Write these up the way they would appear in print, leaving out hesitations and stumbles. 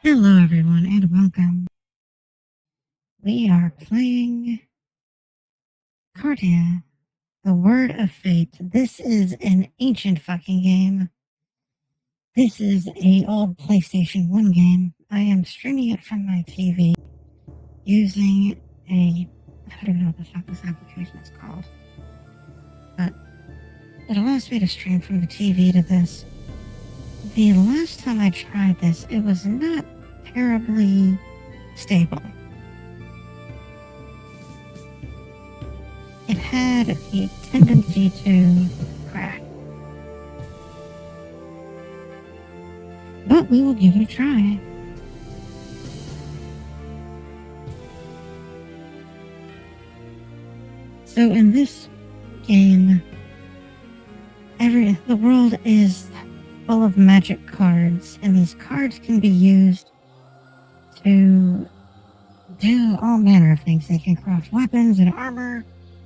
Hello, everyone, and welcome. We are playing Kartia, the Word of Fate. This is an ancient fucking game. This is a old PlayStation 1 game. I am streaming it from my TV using I don't even know what the fuck this application is called. But it allows me to stream from the TV to this. The last time I tried this, it was not terribly stable. It had a tendency to crash. But we will give it a try. So in this game, the world is full of magic cards, and these cards can be used to do all manner of things. They can craft weapons and armor,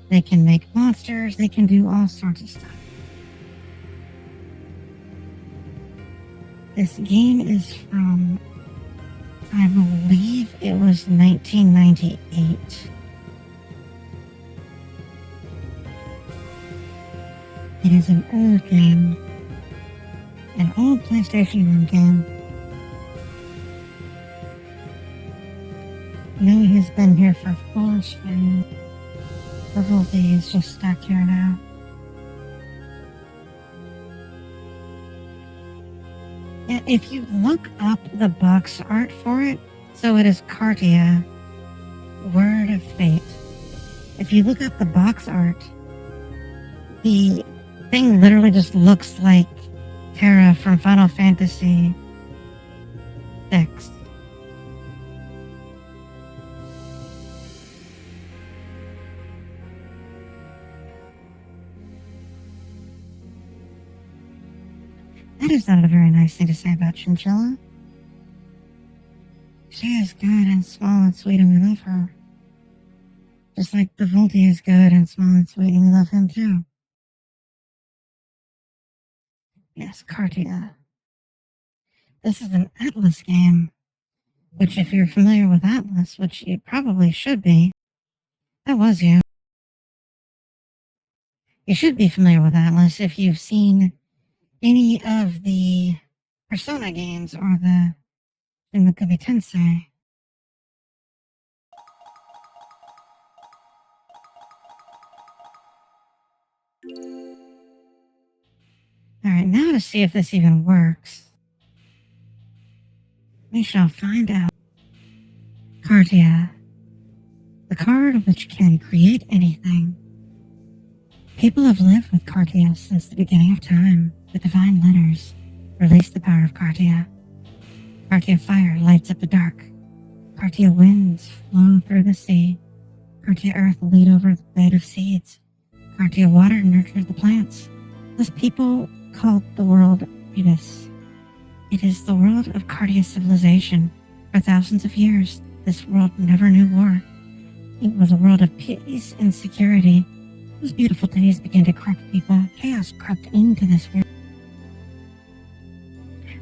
they can make monsters, they can do all sorts of stuff. This game is from, I believe it was 1998. It is an old game, an old PlayStation 1 game. No, he's been here for 4 strings. The whole day is just stuck here now. And if you look up the box art for it, so it is Kartia, Word of Fate. If you look up the box art, the thing literally just looks like Terra from Final Fantasy VI. That is not a very nice thing to say about Chinchilla. She is good and small and sweet, and we love her. Just like the Volti is good and small and sweet, and we love him too. Yes, Kartia. This is an Atlas game, which if you're familiar with Atlas, which you probably should be, that was you. You should be familiar with Atlas if you've seen any of the Persona games or the Shin Megami Tensei. Alright, now to see if this even works. We shall find out. Kartia, the card which can create anything. People have lived with Kartia since the beginning of time. The divine letters release the power of Kartia. Kartia fire lights up the dark. Kartia winds flow through the sea. Kartia earth lead over the bed of seeds. Kartia water nurtures the plants. Thus people called the world Venus. It is the world of Kartia civilization. For thousands of years, this world never knew war. It was a world of peace and security. Those beautiful days began to corrupt people. Chaos crept into this world.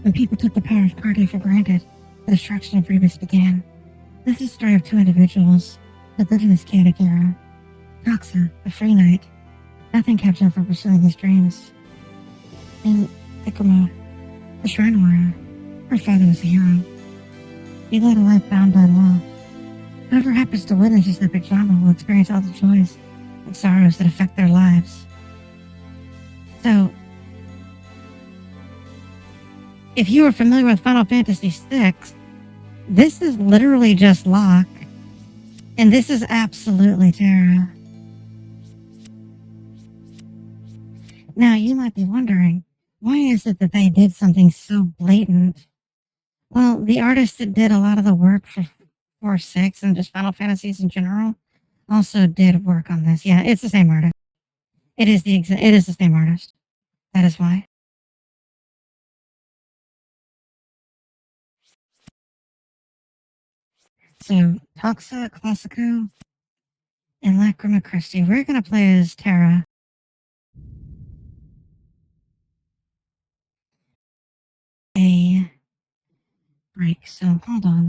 When people took the power of Kartia for granted, the destruction of Rebus began. This is the story of 2 individuals that lived in this chaotic era. Toxa, a free knight. Nothing kept him from pursuing his dreams. And Ikumo, the shrine warrior. Her father was a hero. He led a life bound by law. Whoever happens to witness this epic drama will experience all the joys and sorrows that affect their lives. So, if you are familiar with Final Fantasy VI, this is literally just Locke, and this is absolutely Terra. Now, you might be wondering, why is it that they did something so blatant? Well, the artist that did a lot of the work for 4, 6, and just Final Fantasies in general also did work on this. Yeah, it's the same artist. It is the same artist. That is why. So, Toxa, Classico, and Lacrima Christi. We're gonna play as Terra. Right. break, so hold on.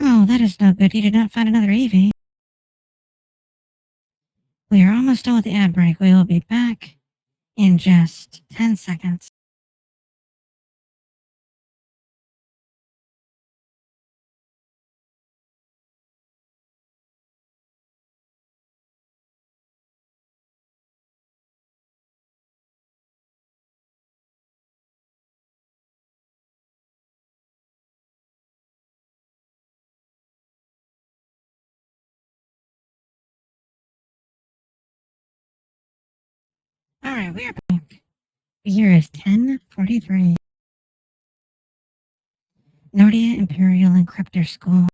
Oh, that is no good. You did not find another Evie. We are almost done with the ad break. We will be back in just 10 seconds. Alright, we are back. The year is 1043. Nordia Imperial Encryptor School.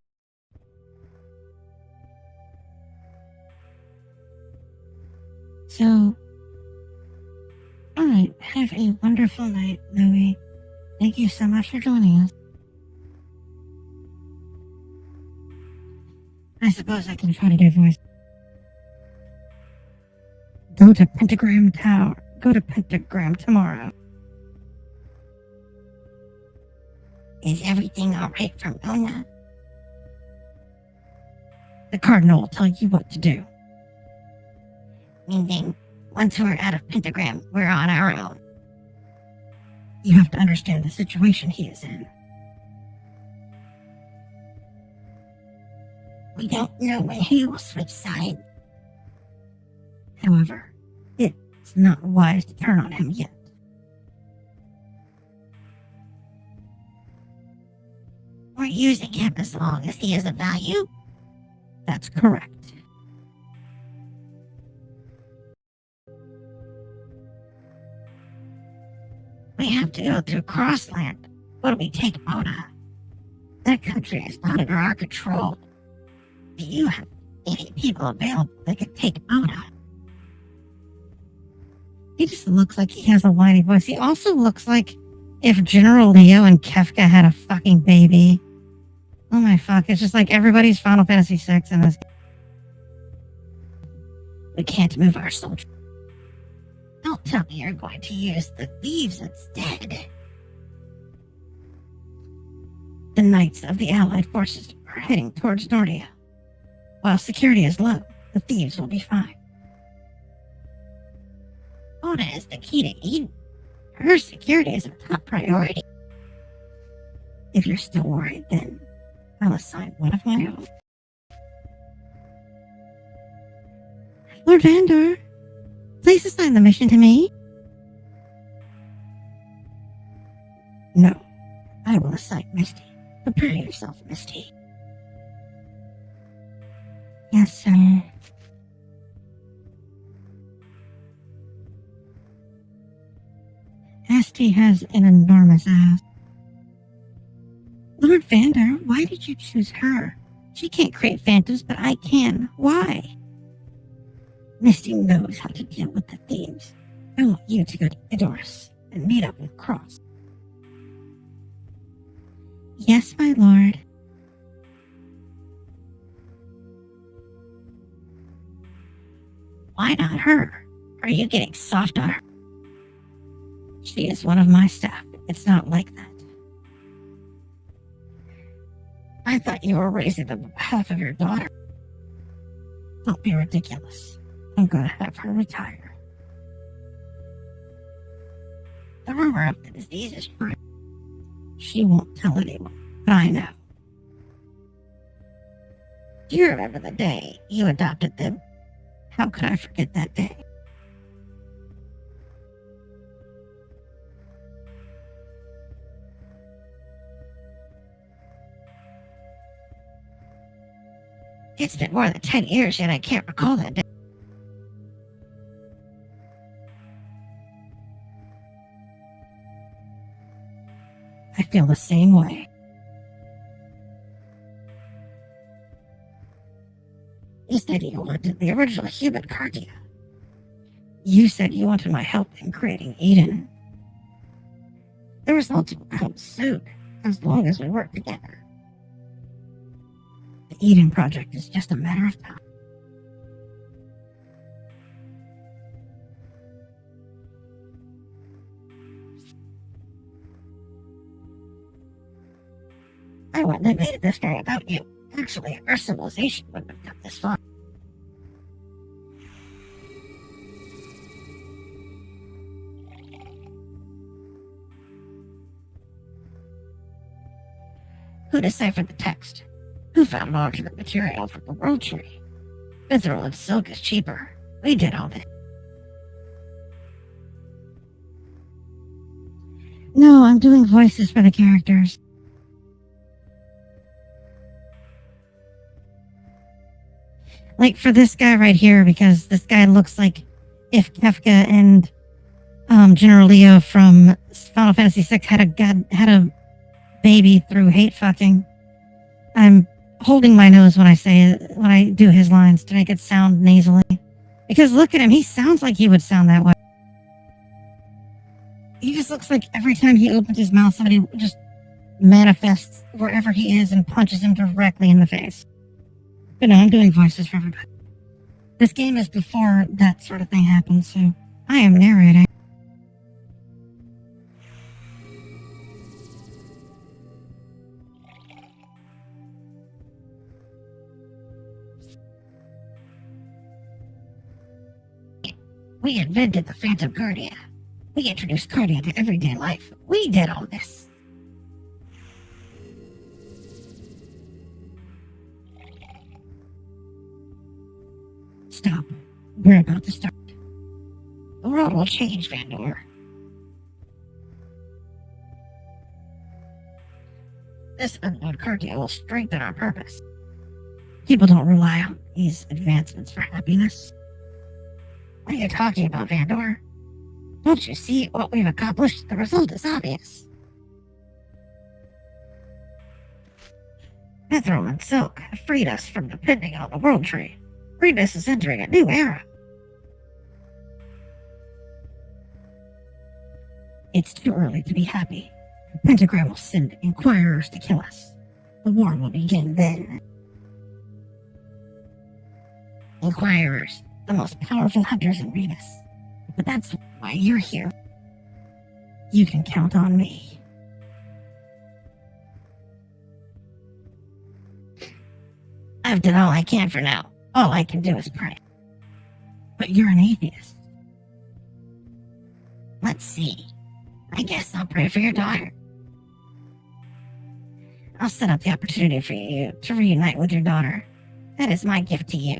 So, alright, have a wonderful night, Louie. Thank you so much for joining us. I suppose I can try to do voice. Go to Pentagram Tower. Go to Pentagram tomorrow. Is everything alright from Mona? The Cardinal will tell you what to do. Meaning, once we're out of Pentagram, we're on our own. You have to understand the situation he is in. We don't know when he will switch sides. However, it's not wise to turn on him yet. We're using him as long as he is of value. That's correct. We have to go through Crossland. What do we take Mona? That country is not under our control. Do you have any people available that can take Mona? He just looks like he has a whiny voice. He also looks like if General Leo and Kefka had a fucking baby. Oh my fuck, it's just like everybody's Final Fantasy VI in this. We can't move our soldiers. Don't tell me you're going to use the thieves instead. The knights of the Allied forces are heading towards Nordia. While security is low, the thieves will be fine. Mona is the key to Eden. Her security is a top priority. If you're still worried, then I'll assign one of my own. Lord Vandor, please assign the mission to me. No, I will assign Misty. Prepare yourself, Misty. Yes, sir. Misty has an enormous ass. Lord Vandor, why did you choose her? She can't create phantoms, but I can. Why? Misty knows how to deal with the thieves. I want you to go to Idoris and meet up with Cross. Yes, my lord. Why not her? Are you getting soft on her? She is one of my staff. It's not like that. I thought you were raising the behalf of your daughter. Don't be ridiculous. I'm going to have her retire. The rumor of the disease is true. She won't tell anyone, but I know. Do you remember the day you adopted them? How could I forget that day? It's been more than 10 years yet I can't recall that day. I feel the same way. You said you wanted the original human Kartia. You said you wanted my help in creating Eden. The results will come soon, as long as we work together. The Eden Project is just a matter of time. I wouldn't have made it this far without you. Actually, our civilization wouldn't have come this far. Who deciphered the text? Who found alternate material from the world tree? Mithril and silk is cheaper. We did all that. No, I'm doing voices for the characters. Like for this guy right here, because this guy looks like if Kefka and General Leo from Final Fantasy VI had a baby through hate fucking. I'm holding my nose when I do his lines to make it sound nasally. Because look at him, he sounds like he would sound that way. He just looks like every time he opens his mouth, somebody just manifests wherever he is and punches him directly in the face. But no, I'm doing voices for everybody. This game is before that sort of thing happens, so I am narrating. We invented the Phantom Kartia. We introduced Kartia to everyday life. We did all this. Stop. We're about to start. The world will change, Vandor. This unknown Kartia will strengthen our purpose. People don't rely on these advancements for happiness. What are you talking about, Vandor? Don't you see what we've accomplished? The result is obvious. Mithril and silk have freed us from depending on the world tree. Freeness is entering a new era. It's too early to be happy. The Pentagram will send inquirers to kill us. The war will begin then. Inquirers, the most powerful hunters in Venus. But that's why you're here. You can count on me. I've done all I can for now. All I can do is pray. But you're an atheist. Let's see. I guess I'll pray for your daughter. I'll set up the opportunity for you to reunite with your daughter. That is my gift to you.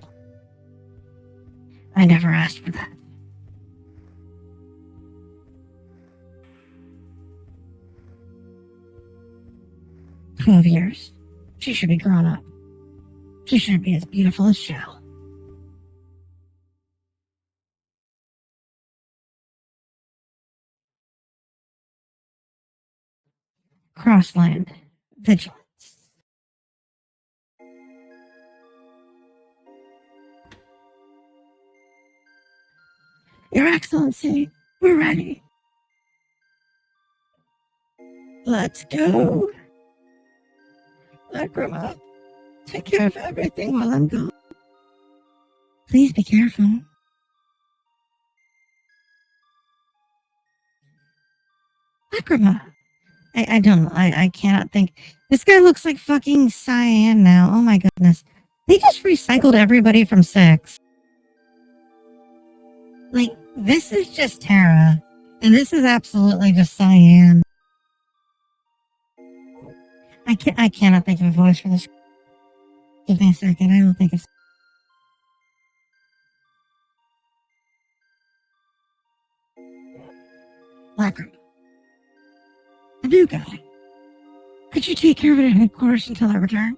I never asked for that. "12 years. She should be grown up. She shouldn't be as beautiful as Shell." Crossland. Vigilance. Your Excellency, we're ready. Let's go. Grandma, take care of everything while I'm gone. Please be careful. Lacrima. I don't know. I cannot think. This guy looks like fucking Cyan now. Oh my goodness. They just recycled everybody from 6. Like, this is just Tara. And this is absolutely just Cyan. I cannot think of a voice for this. Give me a second. I don't think it's... Lacrima. The new guy. Could you take care of it at headquarters until I return?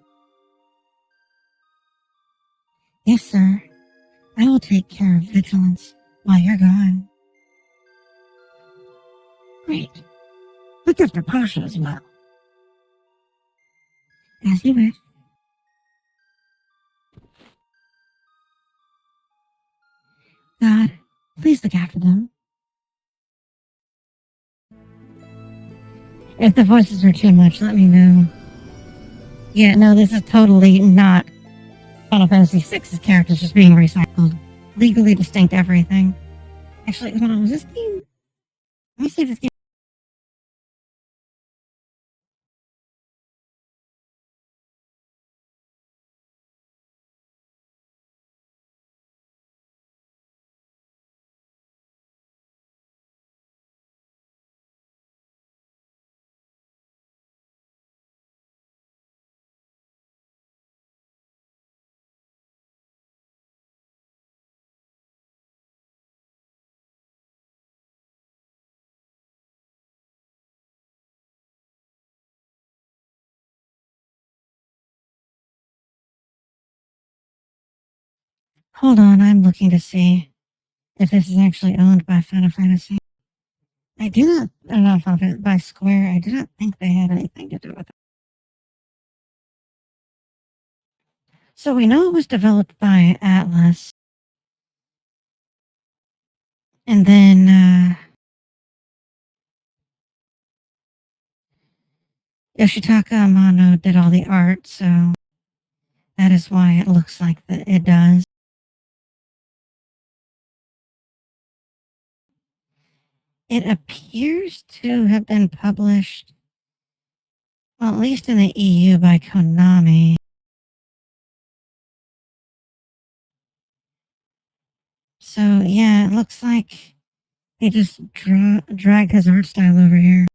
Yes, sir. I will take care of vigilance while you're gone. Great. Look after Pasha as well. As you wish. God, please look after them. If the voices are too much, let me know. Yeah, no, this is totally not Final Fantasy VI's characters just being recycled. Legally distinct everything. Actually, hold on, was this game? Let me see if this game... Hold on, I'm looking to see if this is actually owned by Final Fantasy. I do not, not Final Fantasy, by Square. I do not think they had anything to do with it. So we know it was developed by Atlas. And then, Yoshitaka Amano did all the art, so that is why it looks like that it does. It appears to have been published, well, at least in the EU, by Konami. So, yeah, it looks like he just dragged his art style over here.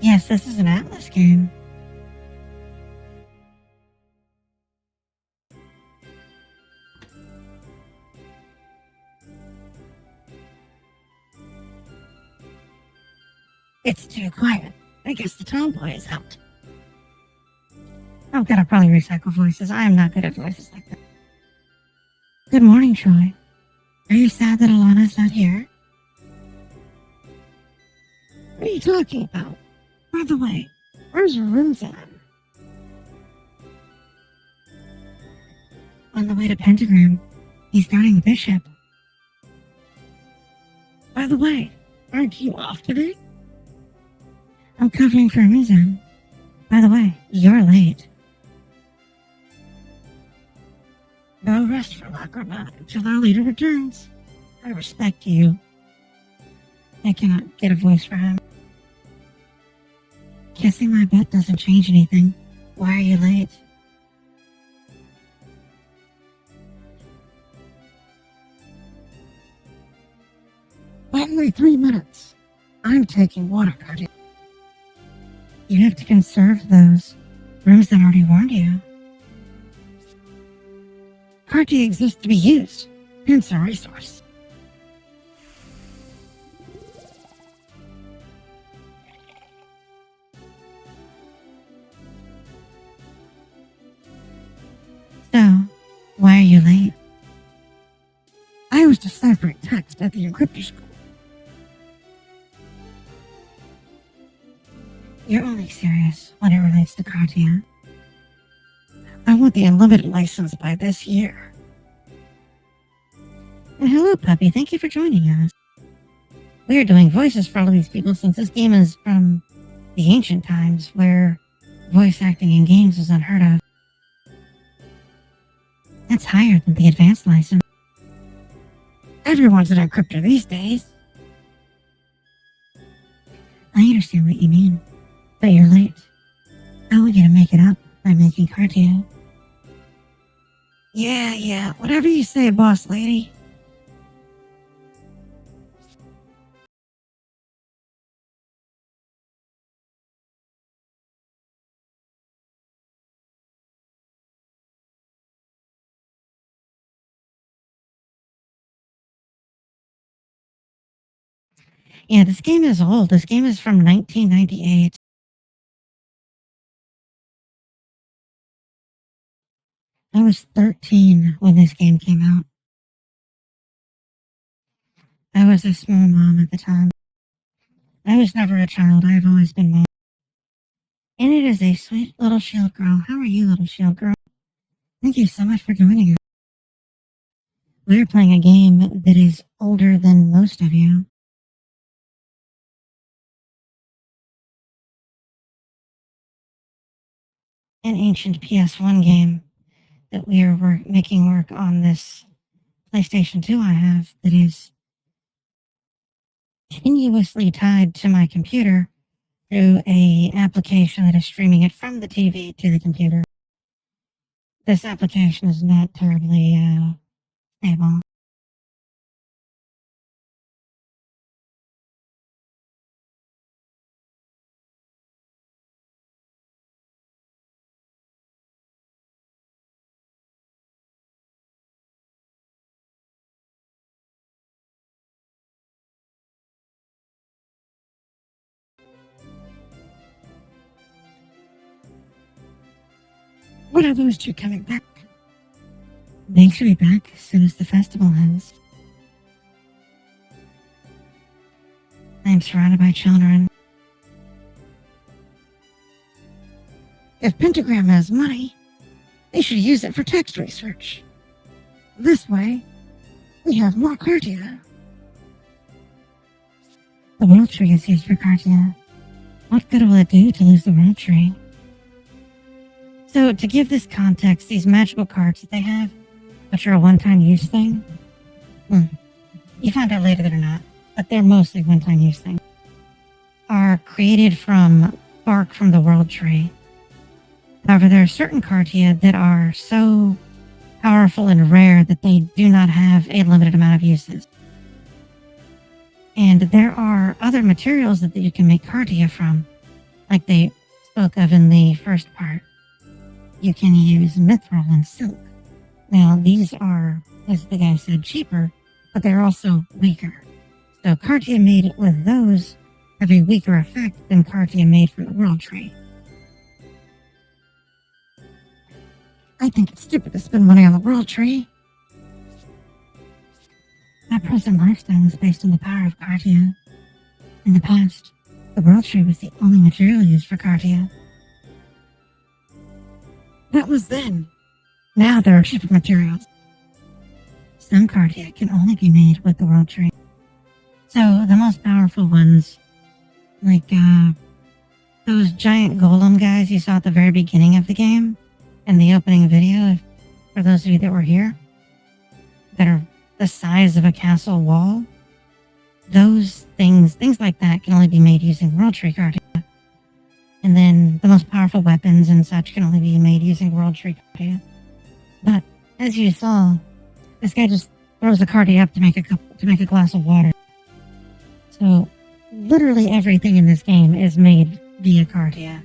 Yes, this is an Atlas game. It's too quiet. I guess the tomboy is out. I'm gonna probably recycle voices. I am not good at voices like that. Good morning, Troy. Are you sad that Alana's not here? What are you talking about? By the way, where's Runzan? On the way to Pentagram. He's guarding the bishop. By the way, aren't you off today? I'm covering for Runzan. By the way, you're late. No rest for Lacrima until our leader returns. I respect you. I cannot get a voice for him. Kissing my butt doesn't change anything. Why are you late? Only 3 minutes. I'm taking water, Kartia. You have to conserve those rooms that already warned you. Kartia exists to be used, hence a resource. So, Why are you late? I was deciphering text at the encryptor school. You're only serious when it relates to Kartia. I want the unlimited license by this year. And hello, puppy. Thank you for joining us. We are doing voices for all of these people since this game is from the ancient times where voice acting in games was unheard of. That's higher than the advanced license. Everyone's an encryptor these days. I understand what you mean, but you're late. I want you to make it up by making Kartia. Yeah, whatever you say, boss lady. Yeah, this game is old. This game is from 1998. I was 13 when this game came out. I was a small mom at the time. I was never a child. I've always been mom. And it is a sweet little shield girl. How are you, little shield girl? Thank you so much for joining us. We're playing a game that is older than most of you. An ancient PS1 game that we are making work on this PlayStation 2 I have that is continuously tied to my computer through a application that is streaming it from the TV to the computer. This application is not terribly stable. When are those two coming back? They should be back as soon as the festival ends. I am surrounded by children. If Pentagram has money, they should use it for text research. This way, we have more Kartia. The World Tree is used for Kartia. What good will it do to lose the World Tree? So, to give this context, these magical cards that they have, which are a one-time use thing, you find out later that they're not, but they're mostly one-time use things, are created from bark from the World Tree. However, there are certain Kartia that are so powerful and rare that they do not have a limited amount of uses. And there are other materials that you can make Kartia from, like they spoke of in the first part. You can use mithril and silk. Now, these are, as the guy said, cheaper, but they're also weaker. So Kartia made with those have a weaker effect than Kartia made from the World Tree. I think it's stupid to spend money on the World Tree. My present lifestyle is based on the power of Kartia. In the past, the World Tree was the only material used for Kartia. That was then. Now there are cheaper materials. Some Kartia can only be made with the World Tree. So the most powerful ones, like those giant golem guys you saw at the very beginning of the game, in the opening video, for those of you that were here, that are the size of a castle wall, those things like that can only be made using World Tree Kartia. And then the most powerful weapons and such can only be made using World Tree Kartia. But as you saw, this guy just throws a Kartia up to make a glass of water. So literally everything in this game is made via Kartia.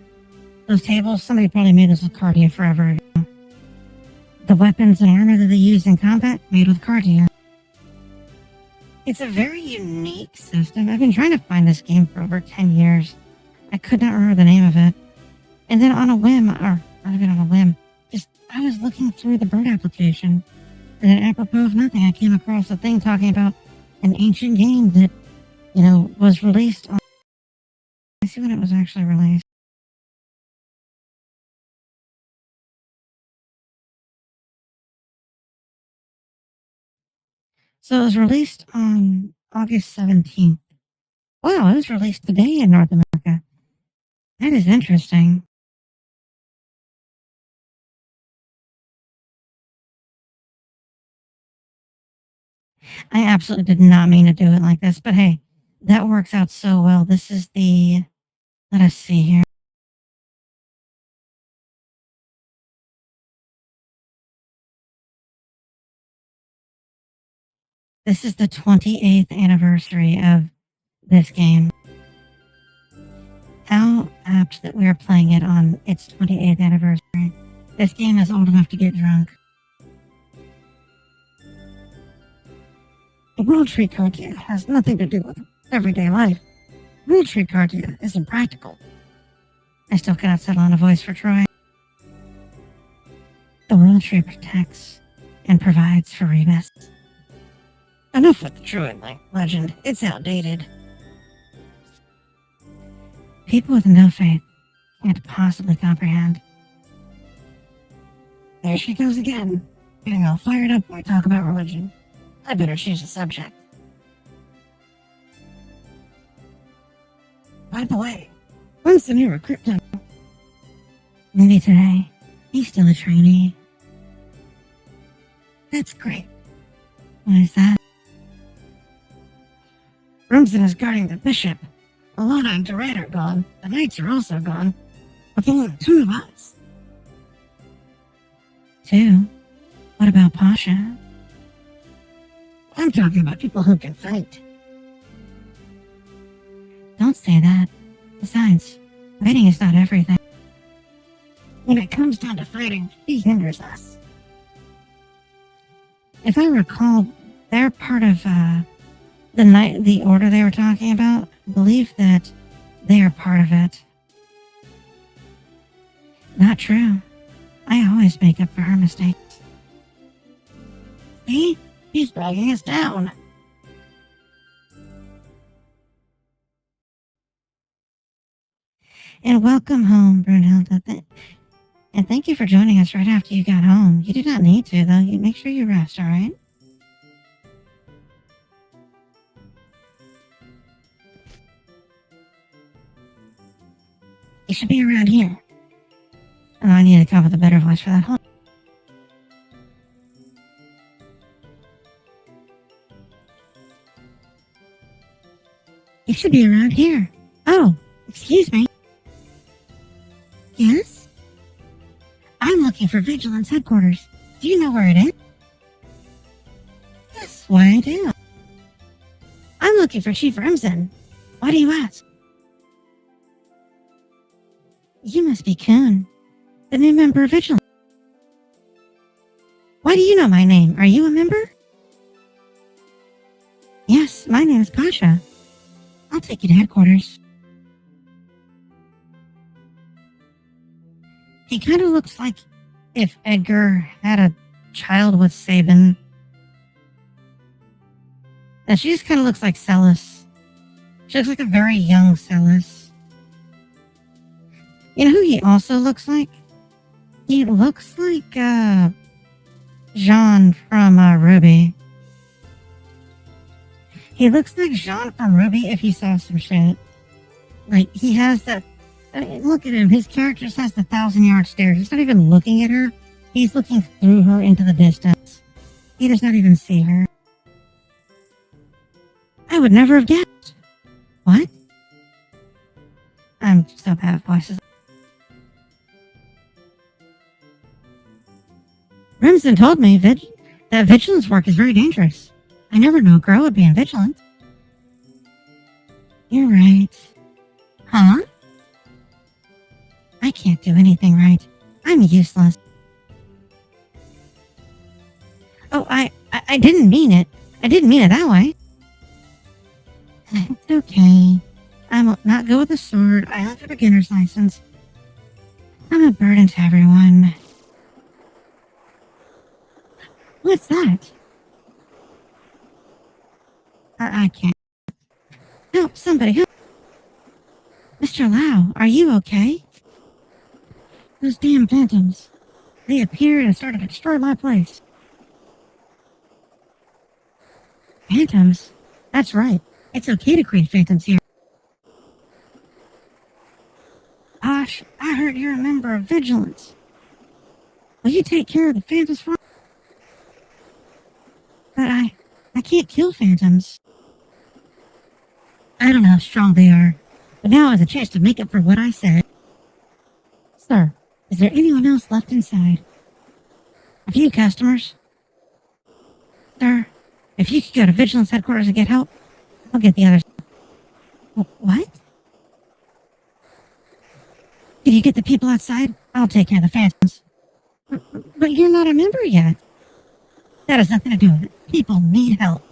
Those tables, somebody probably made this with Kartia forever ago. The weapons and armor that they use in combat, made with Kartia. It's a very unique system. I've been trying to find this game for over 10 years. I could not remember the name of it. And then on a whim, or not even on a whim, I was looking through the bird application, and then apropos of nothing, I came across a thing talking about an ancient game that, was released on. Let's see when it was actually released. So it was released on August 17th. Wow, it was released today in North America. That is interesting. I absolutely did not mean to do it like this, but hey, that works out so well. This is let us see here. This is the 28th anniversary of this game. How apt that we are playing it on its 28th anniversary. This game is old enough to get drunk. The World Tree Kartia has nothing to do with everyday life. World Tree Kartia is impractical. I still cannot settle on a voice for Troy. The World Tree protects and provides for Rebus. Enough with the Druid legend. It's outdated. People with no faith can't possibly comprehend. There she goes again, getting all fired up when we talk about religion. I better choose a subject. By the way, when's the new recruit done? Maybe today. He's still a trainee. That's great. What is that? Rumsen is guarding the bishop. Alana and Durant are gone. The knights are also gone. With only the two of us. Two? What about Pasha? I'm talking about people who can fight. Don't say that. Besides, fighting is not everything. When it comes down to fighting, he hinders us. If I recall, they're part of the order they were talking about. I believe that they are part of it. Not true. I always make up for her mistakes. See? He's dragging us down. And welcome home, Brunhilde. And thank you for joining us right after you got home. You did not need to, though. You make sure you rest, all right? You should be around here. Oh, I need to come up with a better voice for that. Hold on. You should be around here. Oh, excuse me. Yes? I'm looking for Vigilance headquarters. Do you know where it is? Yes, why I do. I'm looking for Chief Remsen. Why do you ask? You must be Kuhn, the new member of Vigilance. Why do you know my name? Are you a member? Yes, my name is Pasha. I'll take you to headquarters. He kind of looks like if Edgar had a child with Sabin. And she just kind of looks like Celis. She looks like a very young Celis. You know who he also looks like? He looks like, Jean from, Ruby. He looks like Jean from Ruby if he saw some shit. Like, he has that... look at him. His character just has the 1,000-yard stare. He's not even looking at her. He's looking through her into the distance. He does not even see her. I would never have guessed. What? I'm so bad at voices. Remsen told me that vigilance work is very dangerous. I never knew a girl would be in vigilance. You're right. Huh? I can't do anything right. I'm useless. Oh, I didn't mean it. I didn't mean it that way. It's okay. I'm not good with a sword. I have a beginner's license. I'm a burden to everyone. What's that? I can't. Help, somebody, help. Mr. Lau, are you okay? Those damn phantoms. They appeared and started to destroy my place. Phantoms? That's right. It's okay to create phantoms here. Gosh, I heard you're a member of Vigilance. Will you take care of the phantoms for me? But I can't kill phantoms. I don't know how strong they are, but now I have a chance to make up for what I said. Sir, is there anyone else left inside? A few customers. Sir, if you could go to Vigilance headquarters and get help, I'll get the others. What? Can you get the people outside? I'll take care of the phantoms. But you're not a member yet. That has nothing to do with it. People need help.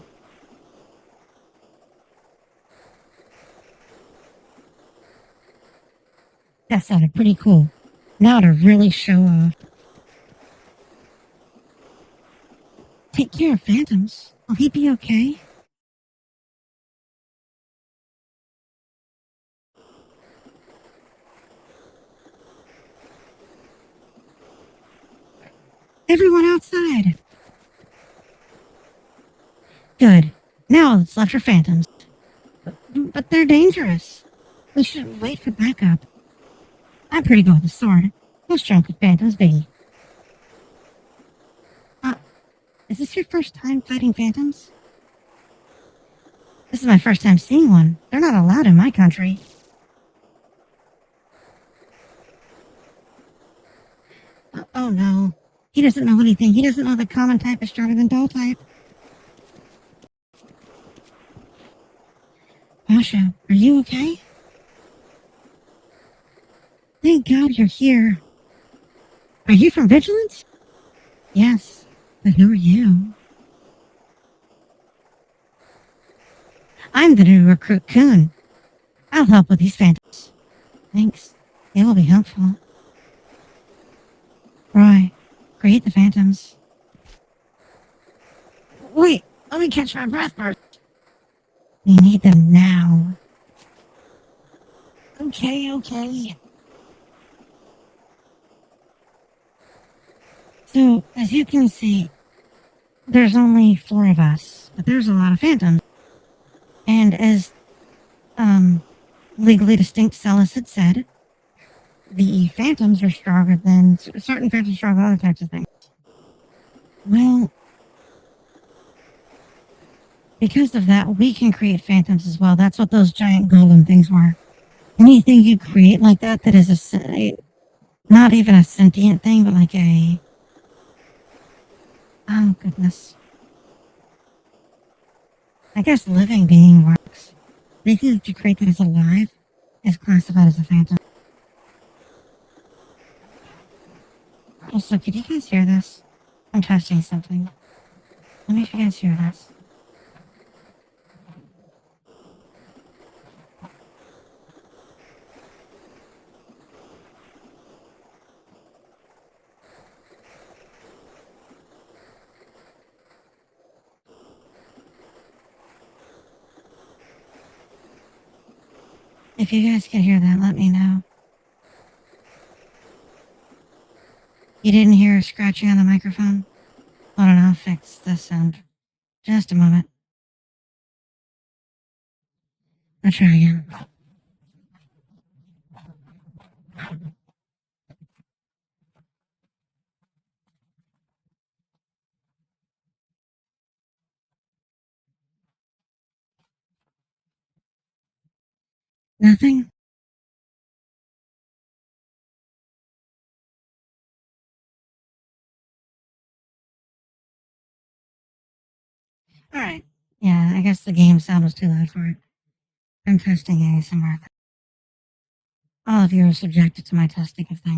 That sounded pretty cool. Now to really show off. Take care of phantoms. Will he be okay? Everyone outside. Good. Now let's left for phantoms. But they're dangerous. We should wait for backup. I'm pretty good with a sword. How strong could phantoms be? Is this your first time fighting phantoms? This is my first time seeing one. They're not allowed in my country. Oh no. He doesn't know anything. He doesn't know the common type is stronger than dull type. Pasha, are you okay? Thank God you're here. Are you from Vigilance? Yes, but who are you? I'm the new recruit Coon. I'll help with these phantoms. Thanks. It will be helpful. Roy, create the phantoms. Wait, let me catch my breath first. We need them now. Okay. So, as you can see, there's only 4 of us, but there's a lot of phantoms. And as, legally distinct Celis had said, the phantoms are stronger than, certain phantoms are stronger than other types of things. Well, because of that, we can create phantoms as well. That's what those giant golem things were. Anything you create like that is not even a sentient thing, but like a... Oh, goodness. I guess living being works. Anything that you create that is alive is classified as a phantom. Also, could you guys hear this? I'm testing something. Let me if you guys hear this. If you guys can hear that, let me know. You didn't hear a scratching on the microphone? Hold on, I'll fix this sound. Just a moment. I'll try again. Nothing? Alright. Yeah, I guess the game sound was too loud for it. I'm testing ASMR. All of you are subjected to my testing of things.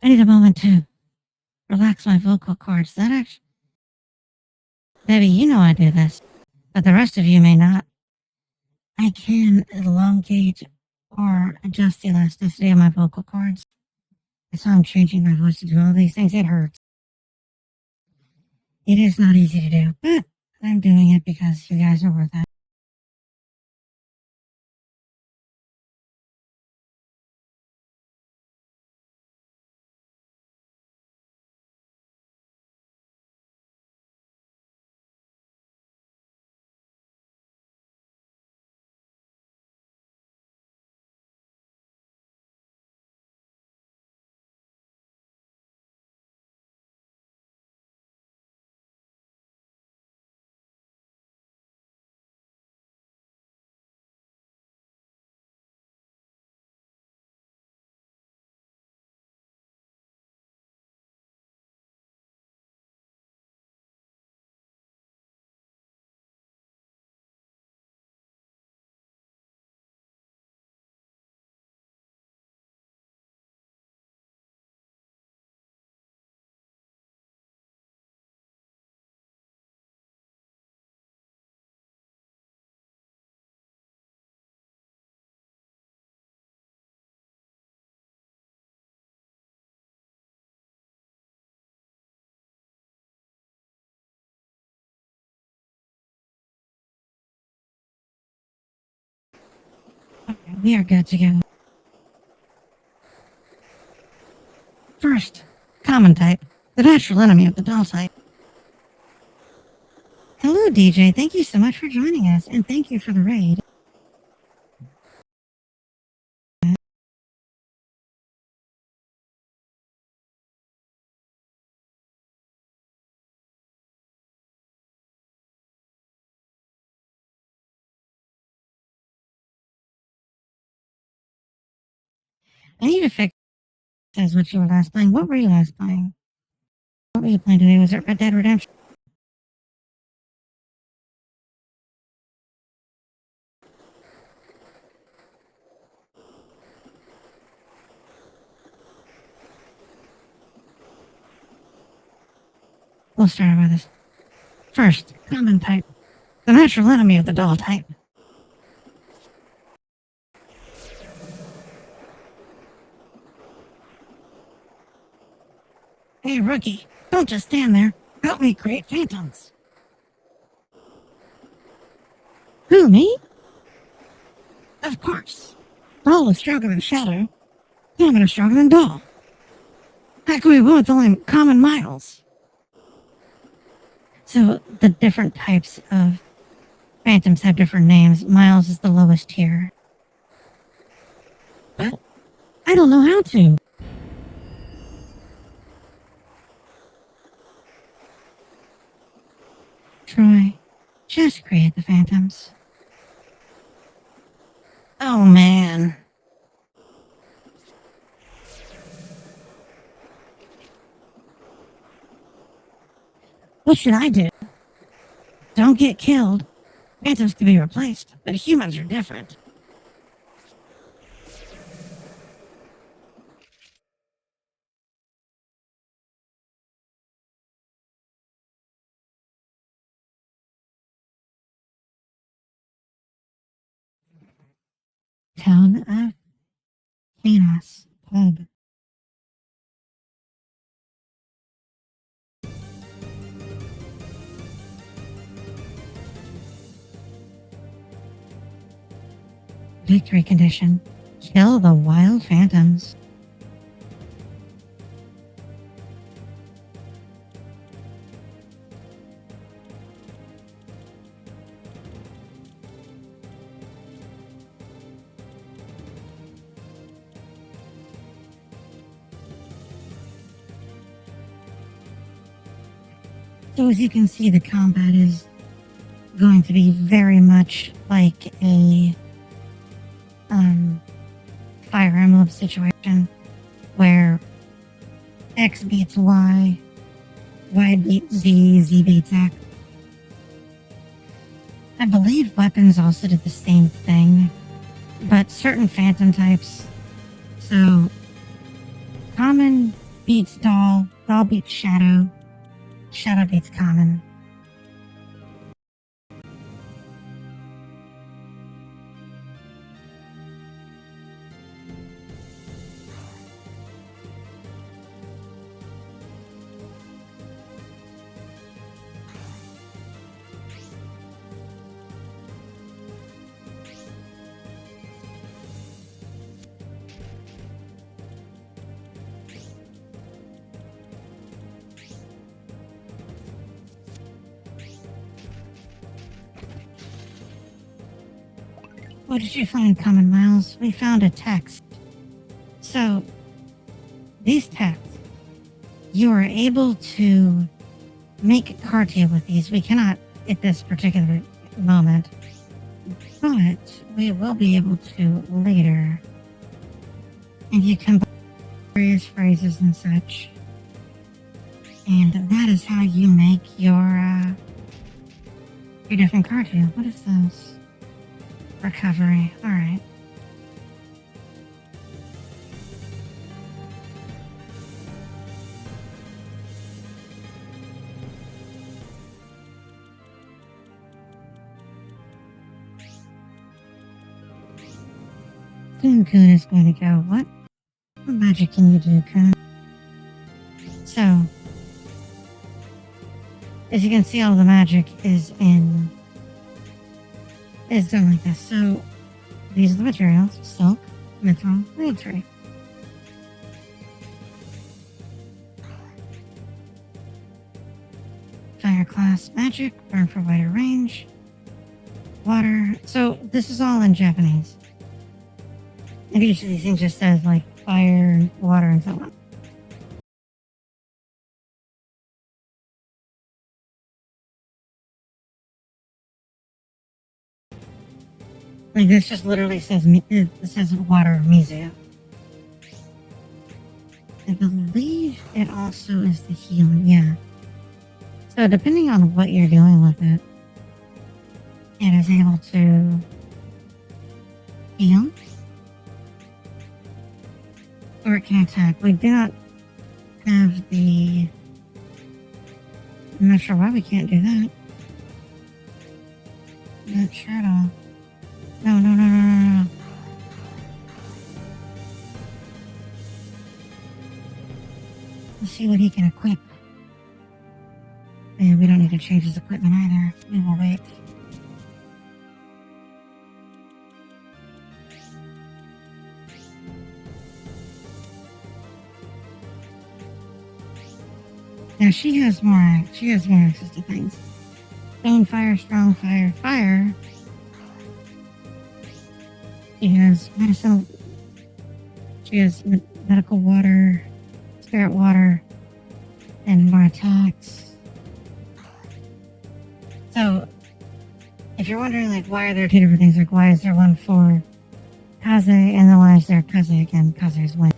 I need a moment to relax my vocal cords. That actually... Baby, you know I do this, but the rest of you may not. I can elongate or adjust the elasticity of my vocal cords. I saw I'm changing my voice to do all these things. It hurts. It is not easy to do, but I'm doing it because you guys are worth it. Okay, we are good to go. First, common type, the natural enemy of the dull type. Hello, DJ. Thank you so much for joining us, and thank you for the raid. I need to fix as what you were last playing. What were you last playing? What were you playing today? Was it Red Dead Redemption? We'll start with this. First, common type, the natural enemy of the dull type. Hey, rookie, don't just stand there. Help me create phantoms. Who, me? Of course. Doll is stronger than Shadow. Common is stronger than Doll. How can we win with only common miles? So, the different types of phantoms have different names. Miles is the lowest tier. But I don't know how to. Troy, just create the phantoms. Oh, man. What should I do? Don't get killed. Phantoms can be replaced, but humans are different. Town of Venus Pub. Victory condition. Kill the wild phantoms. So as you can see, the combat is going to be very much like a Fire Emblem situation where X beats Y, Y beats Z, Z beats X. I believe weapons also did the same thing, but certain phantom types. So, common beats doll, doll beats shadow, shadow beats common. What did you find, Common Miles? We found a text. So, these texts, you are able to make Kartia with these. We cannot at this particular moment, but we will be able to later. And you combine various phrases and such. And that is how you make your different Kartia. What is this? Recovery. Alright. Coon is going to go, what? What magic can you do, Coon? So, as you can see, all the magic is done like this. So, these are the materials: silk, mithril, reed tree. Fire class magic, burn for wider range, water. So, this is all in Japanese. And each of these things just says, like, fire, water, and so on. Like, this just literally says, it says water Mizu. I believe it also is the healing, yeah. So, depending on what you're doing with it, it is able to heal. Or it can attack. We do not have the... I'm not sure why we can't do that. Not sure at all. No. Let's see what he can equip. And we don't need to change his equipment either. We will wait. Now she has more access to things. Stone fire, strong fire, fire. She has medicine. She has medical water, spirit water, and more attacks. So, if you're wondering, like, why are there two different things? Like, why is there one for Kaze and then why is there Kaze again? Kaze's win.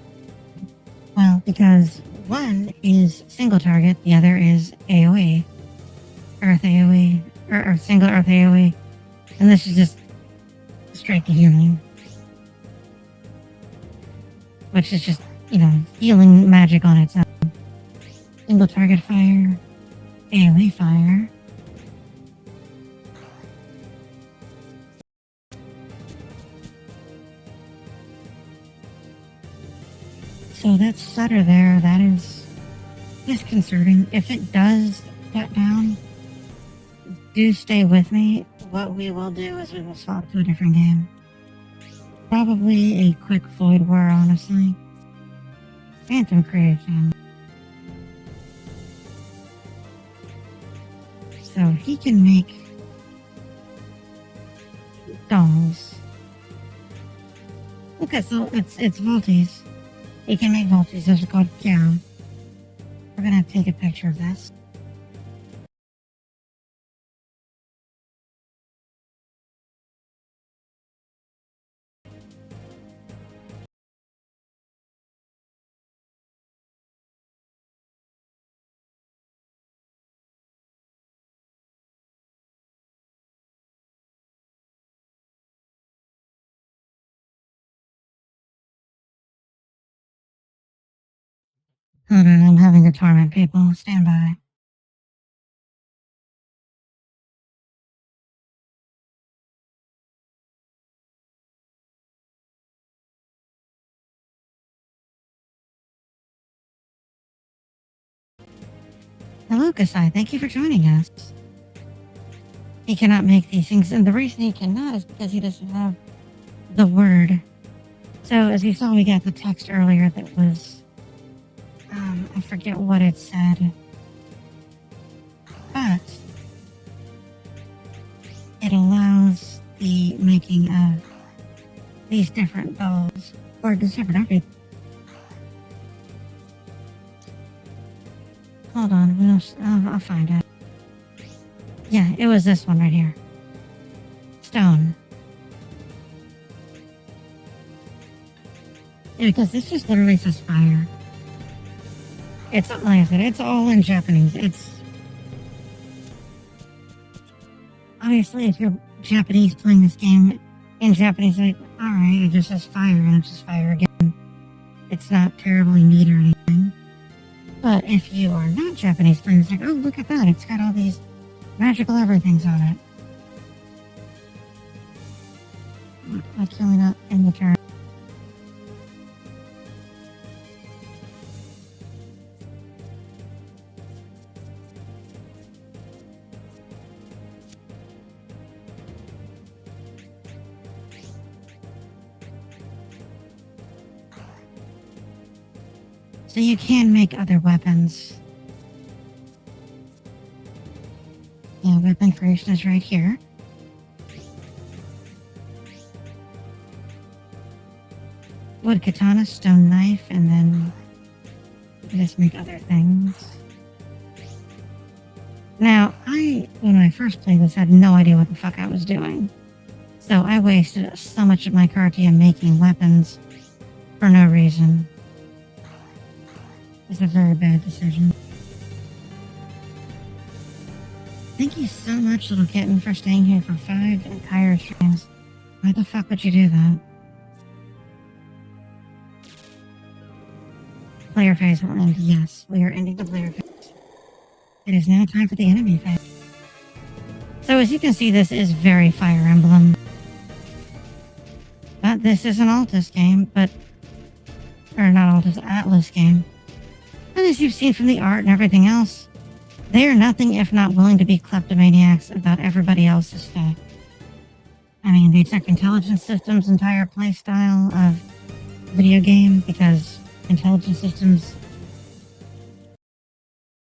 Well, because one is single target, the other is AoE. Earth AoE, or single Earth AoE. And this is just straight to healing. Which is just, healing magic on its own. Single target fire, AoE fire. So that's Sutter there. That is disconcerting. If it does shut down, do stay with me. What we will do is we will swap to a different game. Probably a quick Void War, honestly. Phantom Creation. So he can make dolls. Okay, so it's Volties. He can make Volties. Those are called Cow. We're gonna take a picture of this. Hold on, I'm having to torment people. Stand by. Hello, Kasai. Thank you for joining us. He cannot make these things, and the reason he cannot is because he doesn't have the word. So, as you saw, we got the text earlier that was... I forget what it said. But... it allows the making of these different dolls, or the different everything. Hold on, I'll find it. Yeah, it was this one right here. Stone. Yeah, because this just literally says fire. It's, like I said, it's all in Japanese. It's... Obviously, if you're Japanese playing this game in Japanese, like, alright, it just says fire, and it's just fire again. It's not terribly neat or anything. But if you are not Japanese playing this, like, oh, look at that, it's got all these magical everythings on it. That's really not in the turn. So you can make other weapons. Yeah, weapon creation is right here. Wood katana, stone knife, and then you can just make other things. Now, when I first played this, had no idea what the fuck I was doing. So I wasted so much of my Kartia making weapons for no reason. It's a very bad decision. Thank you so much, little kitten, for staying here for 5 entire streams. Why the fuck would you do that? Player phase will end. Yes, we are ending the player phase. It is now time for the enemy phase. So as you can see, this is very Fire Emblem. But this is an Altus game, or not Altus, Atlas game. And as you've seen from the art and everything else, they are nothing if not willing to be kleptomaniacs about everybody else's stuff. I mean, they took Intelligence Systems' entire playstyle of video game because Intelligence Systems...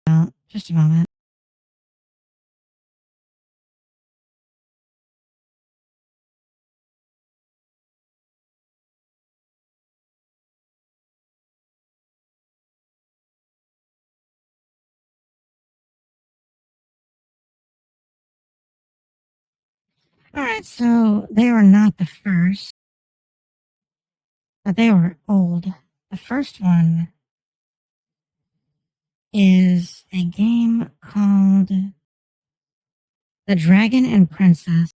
Well, just a moment. Alright, so they were not the first, but they were old. The first one is a game called The Dragon and Princess.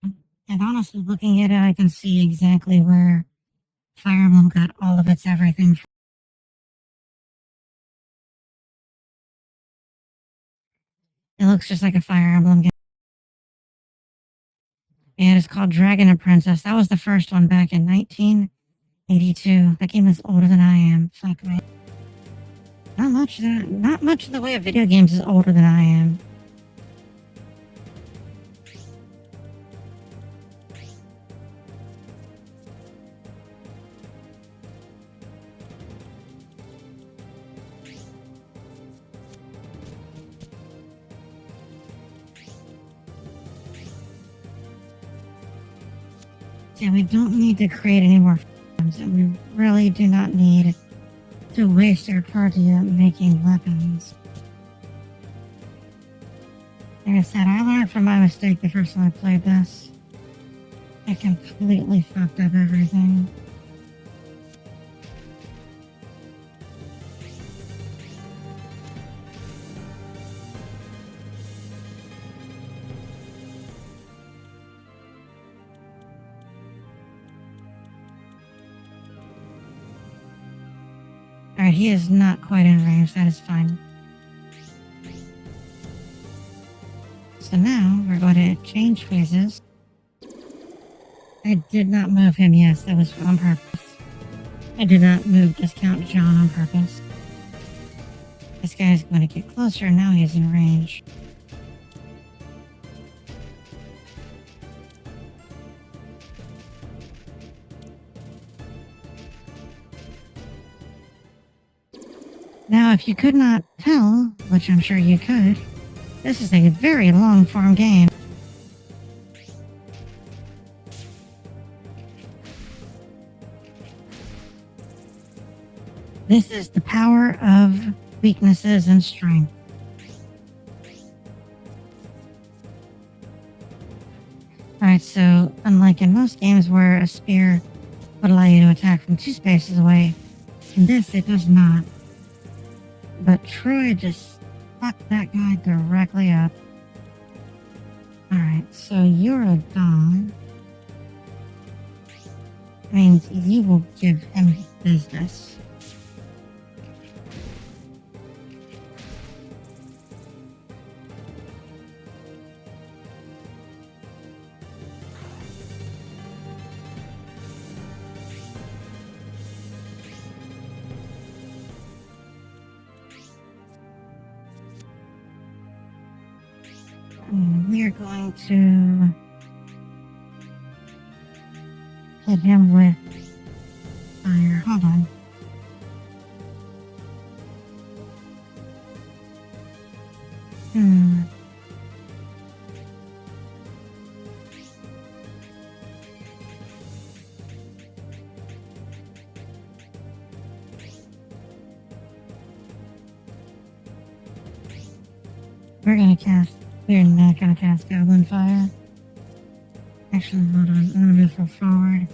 And honestly, looking at it, I can see exactly where Fire Emblem got all of its everything from. It looks just like a Fire Emblem game. And it's called Dragon and Princess. That was the first one back in 1982. That game is older than I am. Fuck me. Not much in the way of video games is older than I am. Yeah, we don't need to create any more farms, and we really do not need to waste our Kartia making weapons. Like I said, I learned from my mistake the first time I played this. I completely fucked up everything. Alright, he is not quite in range, that is fine. So now, we're going to change phases. I did not move him, yes, that was on purpose. I did not move Discount John on purpose. This guy is going to get closer, now he is in range. Now, if you could not tell, which I'm sure you could, this is a very long-form game. This is the power of weaknesses and strength. Alright, so unlike in most games where a spear would allow you to attack from 2 spaces away, in this it does not. But Troy just fucked that guy directly up. Alright, so you're a dog. Means you will give him business. We are going to hit him with fire. Hold on. We're not gonna cast Goblin Fire. Actually, hold on. I'm gonna move her forward.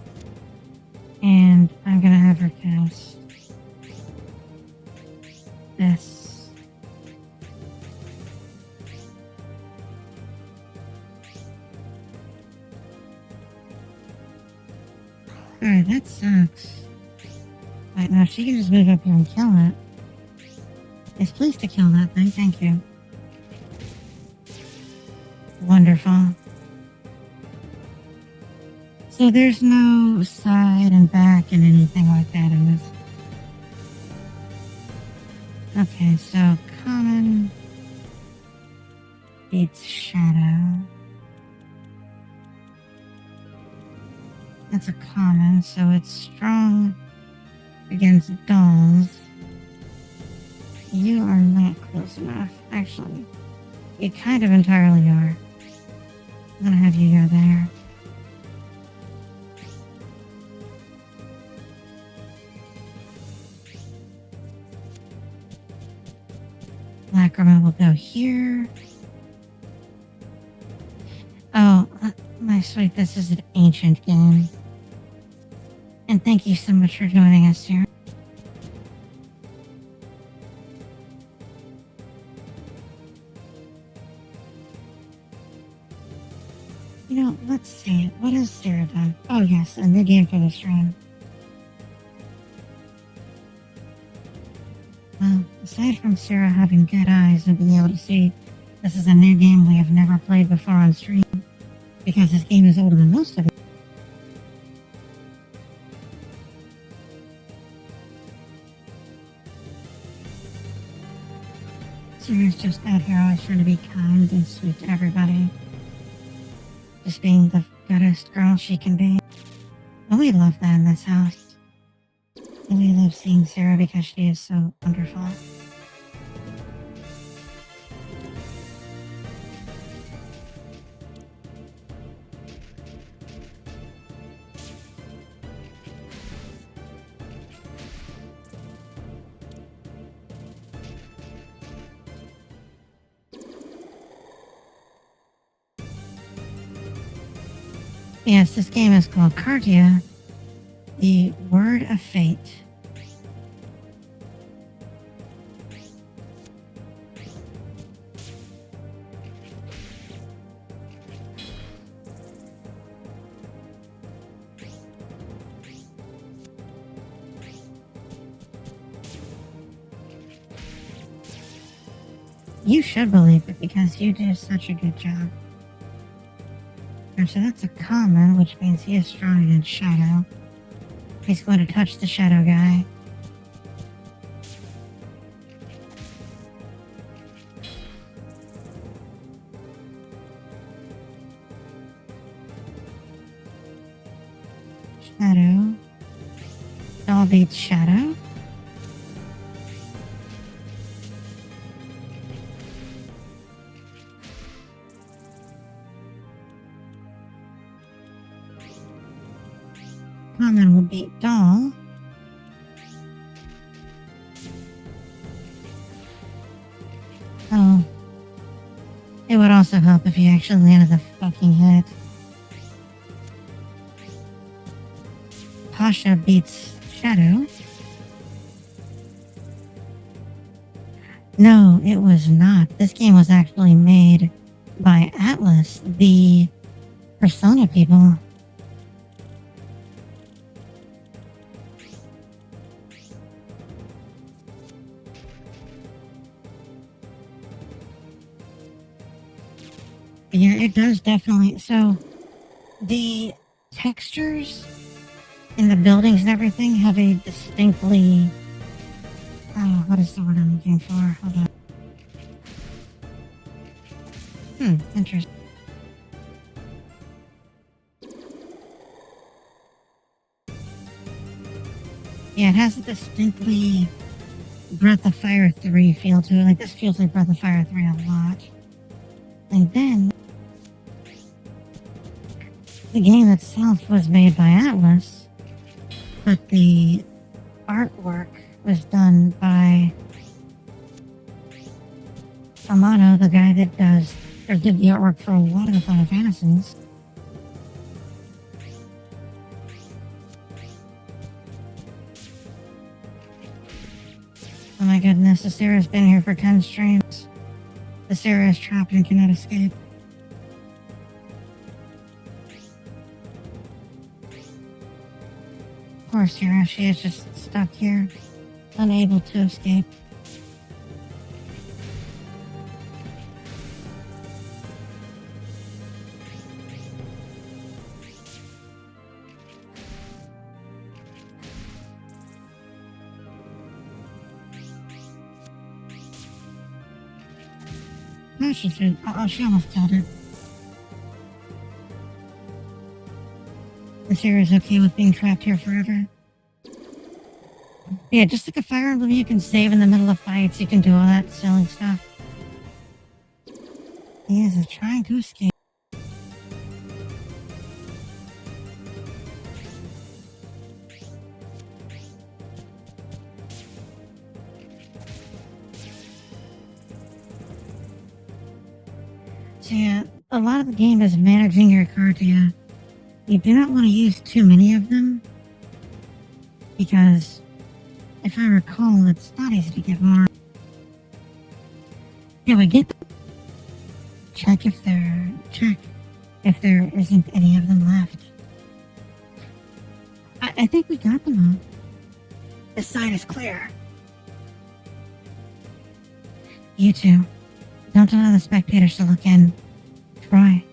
And I'm gonna have her cast this. Alright, that sucks. Right, now she can just move up here and kill it. Yes, please to kill that thing, thank you. Wonderful. So there's no side and back and anything like that in this. Okay, so common beats shadow. That's a common, so it's strong against dolls. You are not close enough. Actually, you kind of entirely are. I'm gonna have you go there. Lacrimel will go here. Oh, my sweet, this is an ancient game. And thank you so much for joining us here. You know, let's see. What has Sarah done? Oh, yes, a new game for the stream. Well, aside from Sarah having good eyes and being able to see, this is a new game we have never played before on stream, because this game is older than most of it. Sarah's just out here always trying to be kind and sweet to everybody. Just being the goodest girl she can be. And we love that in this house. And we love seeing Sarah because she is so wonderful. Yes, this game is called Kartia, the Word of Fate. You should believe it because you do such a good job. So that's a common, which means he is strong against shadow. He's going to touch the shadow guy. Shadow. All beats shadow. Common will beat doll. also help if you actually landed the fucking hit. Pasha beats Shadow. No, it was not. This game was actually made by Atlas, the Persona people. Yeah, it does definitely. So, the textures in the buildings and everything have a distinctly... Oh, what is the word I'm looking for? Hold on. Interesting. Yeah, it has a distinctly Breath of Fire 3 feel to it. Like, this feels like Breath of Fire 3 a lot. And then, the game itself was made by Atlas, but the artwork was done by Amato, the guy that did the artwork for a lot of the Final Fantasies. Oh my goodness, the Sarah's been here for 10 streams. The Sarah is trapped and cannot escape. Poor Sarah, she is just stuck here, unable to escape. No, she should. Oh, she almost killed it. The Sarah's okay with being trapped here forever. Yeah, just like a Fire Emblem, you can save in the middle of fights, you can do all that silly stuff. He is trying to escape. So yeah, a lot of the game is managing your Kartia. You do not want to use too many of them, because if I recall, it's not easy to get more. Yeah, we get them. Check if there isn't any of them left. I think we got them all. This side is clear. You two, don't allow the spectators to look in. Troy,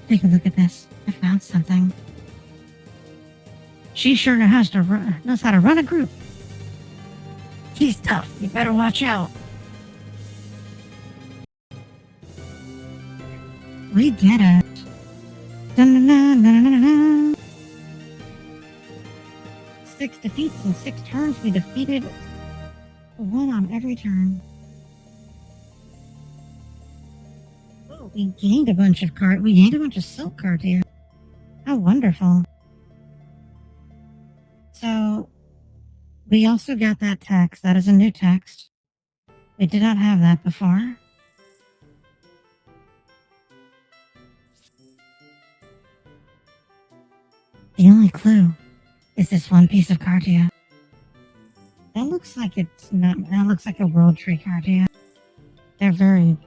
take a look at this. I found something. She sure knows how to run a group. He's tough. You better watch out. We did it. Dun-dun-dun-dun-dun-dun. 6 defeats in 6 turns. We defeated 1 on every turn. Oh, we gained a bunch of silk cards here. How wonderful. So, we also got that text. That is a new text. We did not have that before. The only clue is this one piece of Kartia. That looks like that looks like a World Tree Kartia. They're very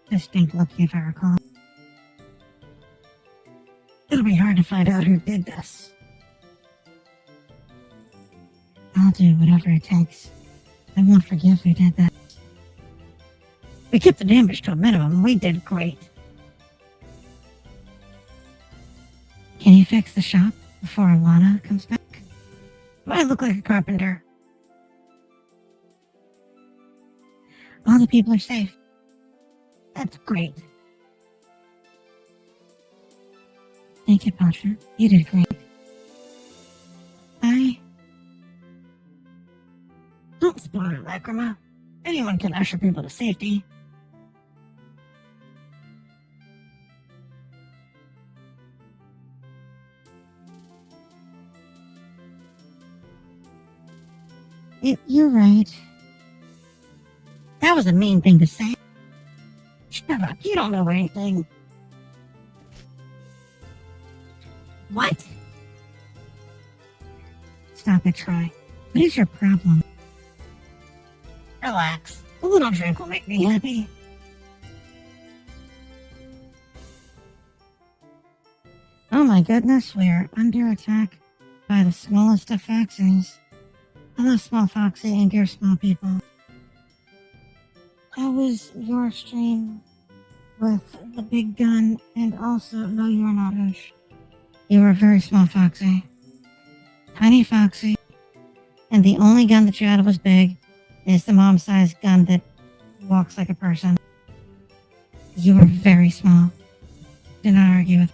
distinct looking, if I recall. It'll be hard to find out who did this. I'll do whatever it takes. I won't forgive who did that. We kept the damage to a minimum. We did great. Can you fix the shop before Alana comes back? Do I look like a carpenter? All the people are safe. That's great. Thank you, Pasha. You did great. Don't spoil it, Lacrima. Anyone can usher people to safety. You're right. That was a mean thing to say. Shut up, you don't know anything. What? Stop it, Troy. What is your problem? Relax. A little drink will make me happy. Oh my goodness, we are under attack by the smallest of foxes. Hello, small foxy and dear small people. How was your stream with the big gun and also, no, you are not Hush. You were a very small foxy. Tiny foxy. And the only gun that you had was big is the mom-sized gun that walks like a person. You were very small. Do not argue with.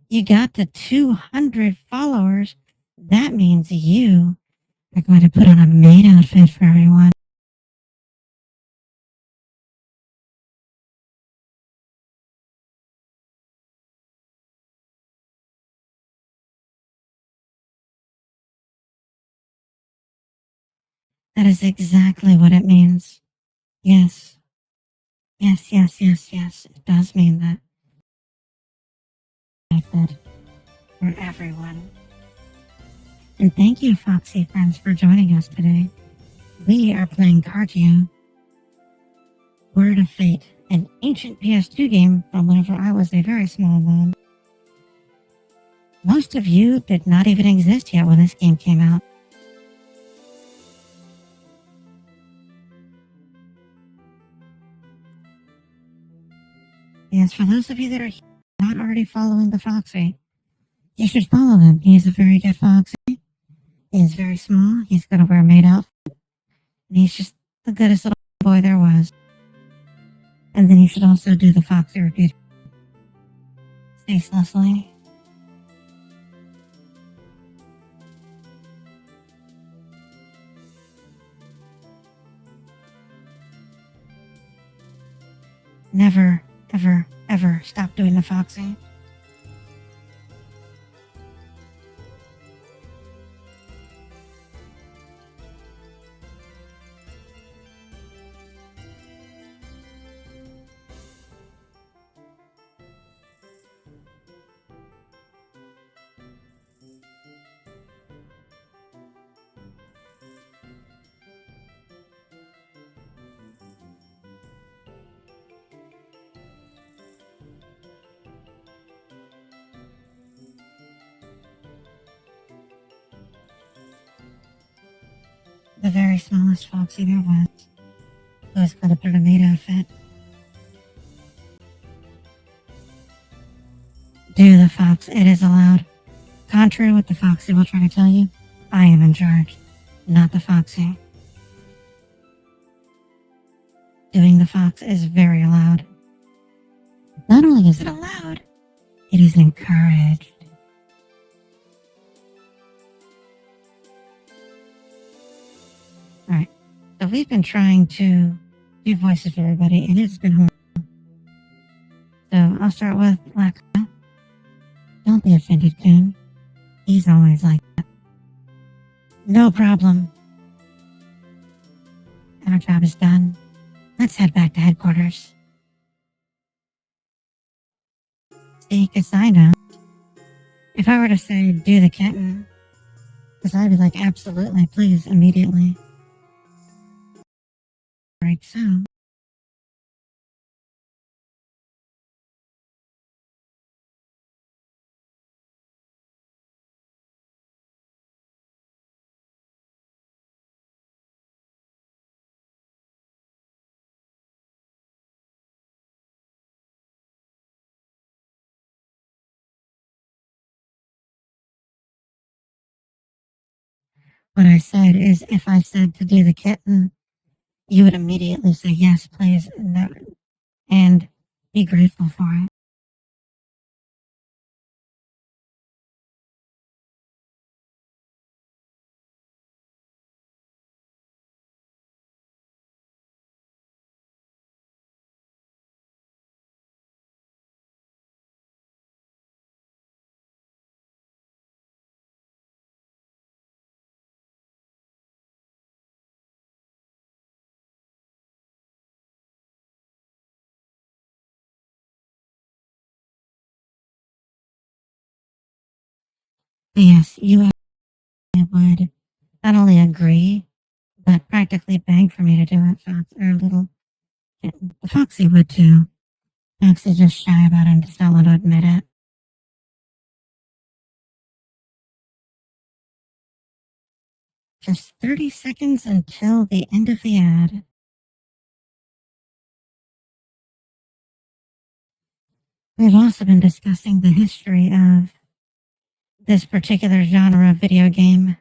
You got to 200 followers. That means you are going to put on a maid outfit for everyone. That is exactly what it means. Yes. Yes, yes, yes, yes. It does mean that. Outfit for everyone. And thank you, Foxy friends, for joining us today. We are playing Kartia, Word of Fate, an ancient PS2 game from whenever I was a very small one. Most of you did not even exist yet when this game came out. Yes, for those of you that are not already following the Foxy, you should follow him. He's a very good Foxy. He's very small. He's going to wear a maid outfit. And he's just the goodest little boy there was. And then you should also do the Foxy repeat. Ceaselessly. Never, ever, ever stop doing the Foxy. The very smallest Foxy there was. Who was going to put on a maid outfit. Do the Fox. It is allowed. Contrary to what the Foxy will try to tell you, I am in charge, not the Foxy. Doing the Fox is very allowed. Not only is it allowed, it is encouraged. Alright, so we've been trying to do voices for everybody, and it's been horrible. So I'll start with Black. Don't be offended, Coon. He's always like that. No problem. Our job is done. Let's head back to headquarters. See, because I know. If I were to say, do the kitten, because I'd be like, absolutely, please, immediately. Right, so. What I said is, if I said to do the kitten, you would immediately say, yes, please, no, and be grateful for it. Yes, you would not only agree, but practically beg for me to do it, Fox, or little Foxy would too. Foxy's just shy about it and just don't want to admit it. Just 30 seconds until the end of the ad. We've also been discussing the history of this particular genre of video game,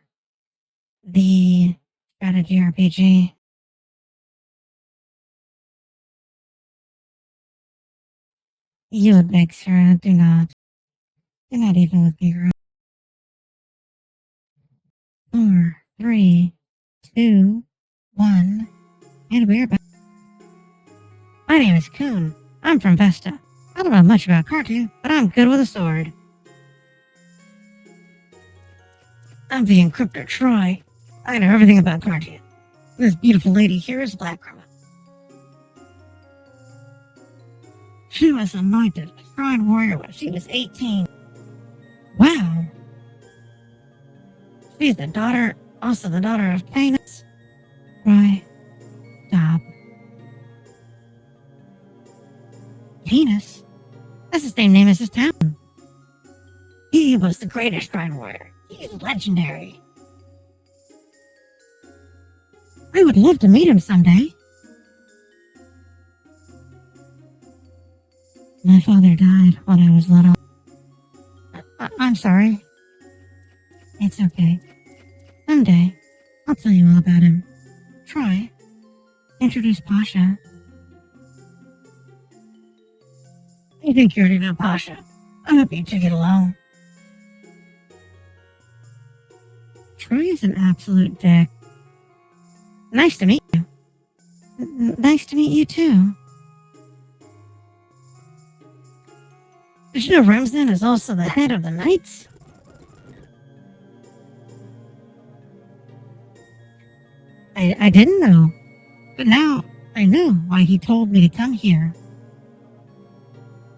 the strategy RPG. You would beg, Sarah, do not. Do not even with me, girl. 4, 3, 2, 1, and we're back. My name is Coon. I'm from Vesta. I don't know much about Kartia, but I'm good with a sword. I'm the encryptor Troy. I know everything about Kartia. This beautiful lady here is Lacrima. She was anointed a shrine warrior when she was 18. Wow. She's also the daughter of Canis. Troy, stop. Canis? That's the same name as his town. He was the greatest shrine warrior. He's legendary. I would love to meet him someday. My father died when I was little. I'm sorry. It's okay. Someday, I'll tell you all about him. Troy, introduce Pasha. I think you already know Pasha. I hope you two get along. Troy is an absolute dick. Nice to meet you. Nice to meet you too. Did you know Ramsden is also the head of the Knights? I didn't know, but now I know why he told me to come here.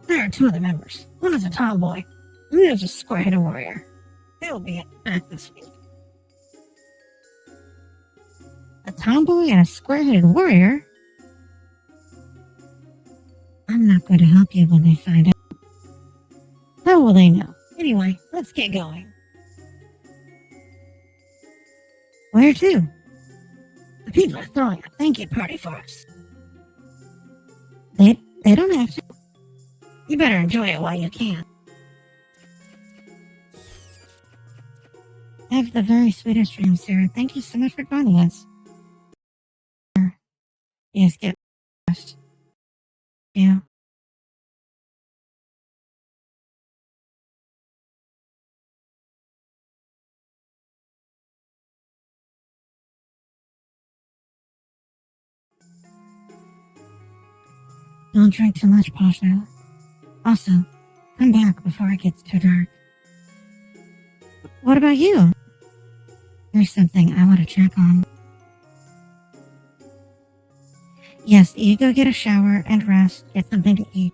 There are two other members. One is a tomboy, and the other is a square-headed warrior. They will be back this week. A tomboy and a square-headed warrior? I'm not going to help you when they find out. How will they know? Anyway, let's get going. Where to? The people are throwing a thank you party for us. They don't have to. You better enjoy it while you can. Have the very sweetest dreams, Sarah. Thank you so much for joining us. Yes, get rest. Yeah. Don't drink too much, Pasha. Also, come back before it gets too dark. What about you? There's something I want to check on. Yes, you go get a shower and rest, get something to eat.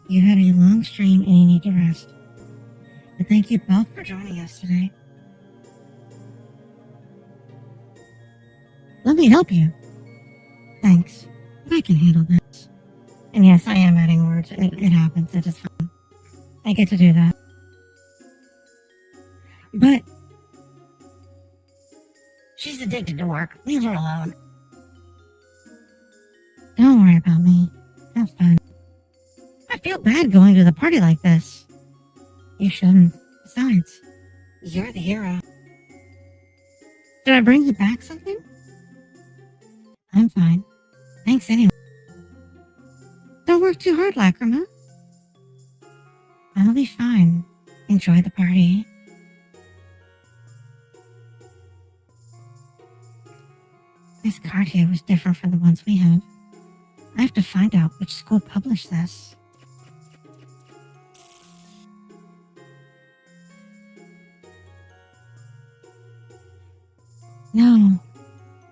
You had a long stream and you need to rest. But thank you both for joining us today. Let me help you. Thanks, but I can handle this. And yes, I am adding words. It happens. It is fine. I get to do that. But she's addicted to work. Leave her alone. Don't worry about me. Have fun. I feel bad going to the party like this. You shouldn't. Besides, you're the hero. Did I bring you back something? I'm fine. Thanks anyway. Don't work too hard, Lacrima. I'll be fine. Enjoy the party. This card here was different from the ones we have. I have to find out which school published this. No,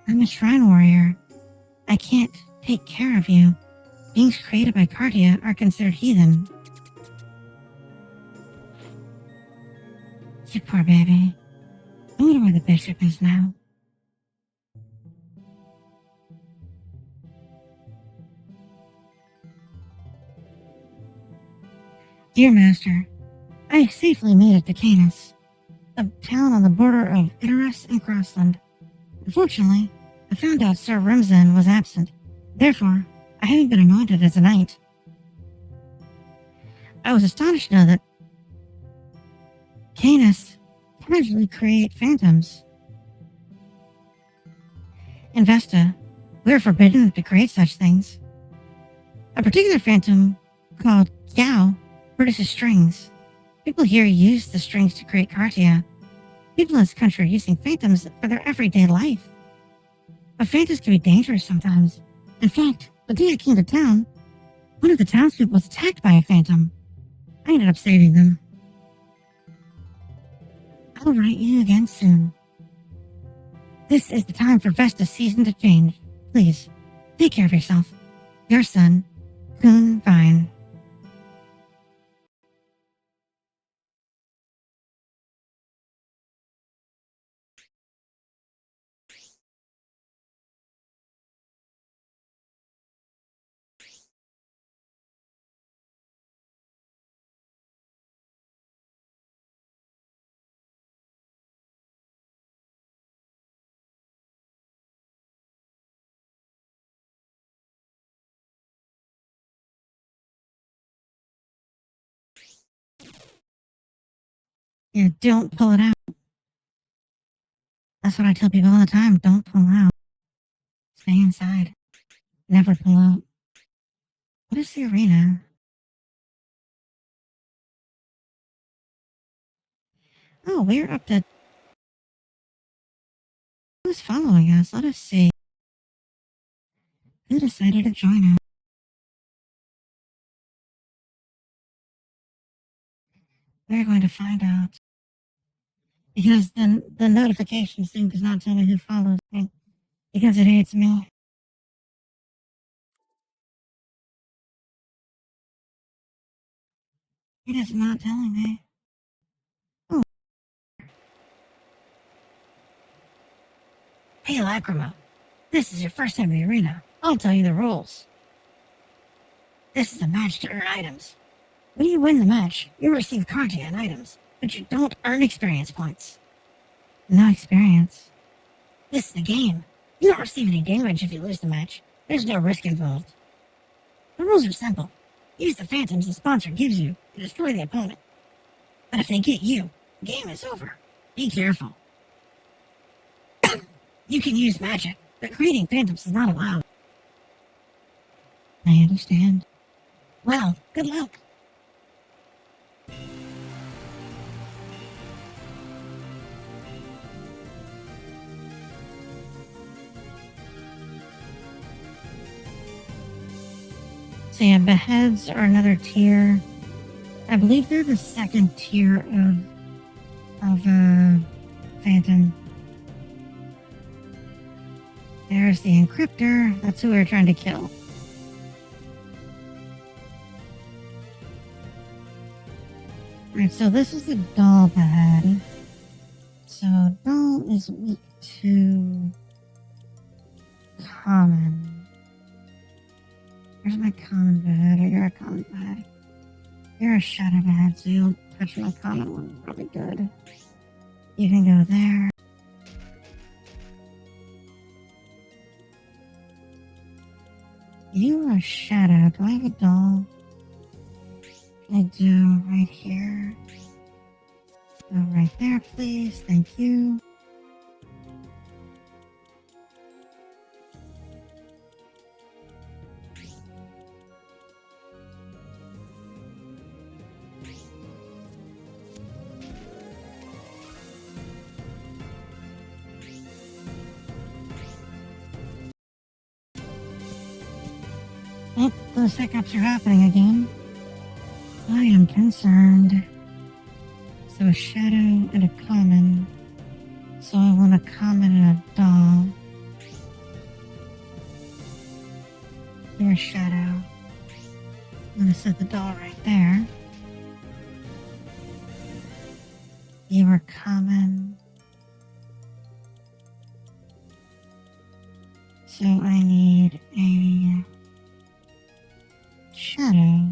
I'm a shrine warrior. I can't take care of you. Beings created by Kartia are considered heathen. You poor baby. I wonder where the bishop is now. Dear Master, I safely made it to Canis, a town on the border of Idaris and Crossland. Unfortunately, I found out Sir Remsen was absent. Therefore, I haven't been anointed as a knight. I was astonished to know that Canis can actually create phantoms. In Vesta, we are forbidden to create such things. A particular phantom called Yao produces strings. People here use the strings to create Kartia. People in this country are using phantoms for their everyday life. But phantoms can be dangerous sometimes. In fact, the day I came to town, one of the townspeople was attacked by a phantom. I ended up saving them. I'll write you again soon. This is the time for Vesta's season to change. Please, take care of yourself. Your son, Kun Vine. Yeah, don't pull it out. That's what I tell people all the time. Don't pull out. Stay inside. Never pull out. What is the arena? Oh, we're up to... Who's following us? Let us see. Who decided to join us? We're going to find out. Because the notification thing does not tell me who follows me. Because it hates me. It is not telling me. Oh. Hey, Lacrima. This is your first time in the arena. I'll tell you the rules. This is a match to earn items. When you win the match, you receive Kartia and items, but you don't earn experience points. No experience. This is the game. You don't receive any damage if you lose the match. There's no risk involved. The rules are simple. Use the phantoms the sponsor gives you to destroy the opponent. But if they get you, the game is over. Be careful. You can use magic, but creating phantoms is not allowed. I understand. Well, good luck. So yeah, beheads are another tier. I believe they're the second tier of Phantom. There's the encryptor. That's who we're trying to kill. Alright, so this is the doll behead. So doll is weak to common. Where's my common bed? You're a common bed. You're a shadow bed, so you'll touch my common one. Probably good. You can go there. You are a shadow. Do I have a doll? I do, right here. Go right there, please. Thank you. Oh, those hiccups are happening again. I am concerned. So a shadow and a common. So I want a common and a doll. You're a shadow. I'm gonna set the doll right there. You are common. So I need a shadow.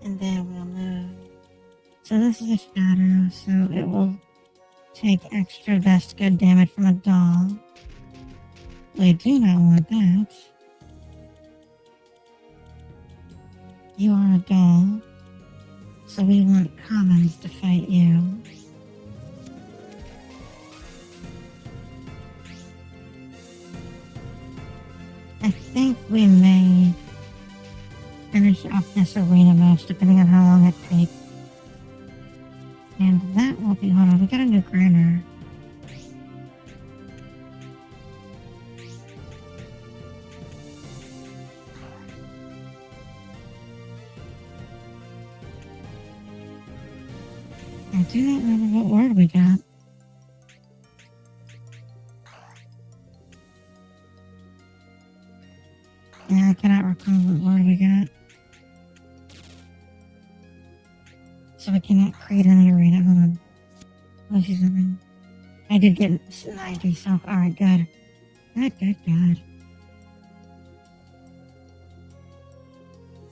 And then we'll move. So this is a shadow, so it will take extra best good damage from a doll. We do not want that. You are a doll, so we want commons to fight you. I think we may finish off this arena match depending on how long it takes. And that will be, hold on, we got a new granner. I do not remember what word we got. Yeah, I cannot recall what word we got. So we cannot create an arena. Hold on. Oh, she's something. I did get 90, so alright, good. Good.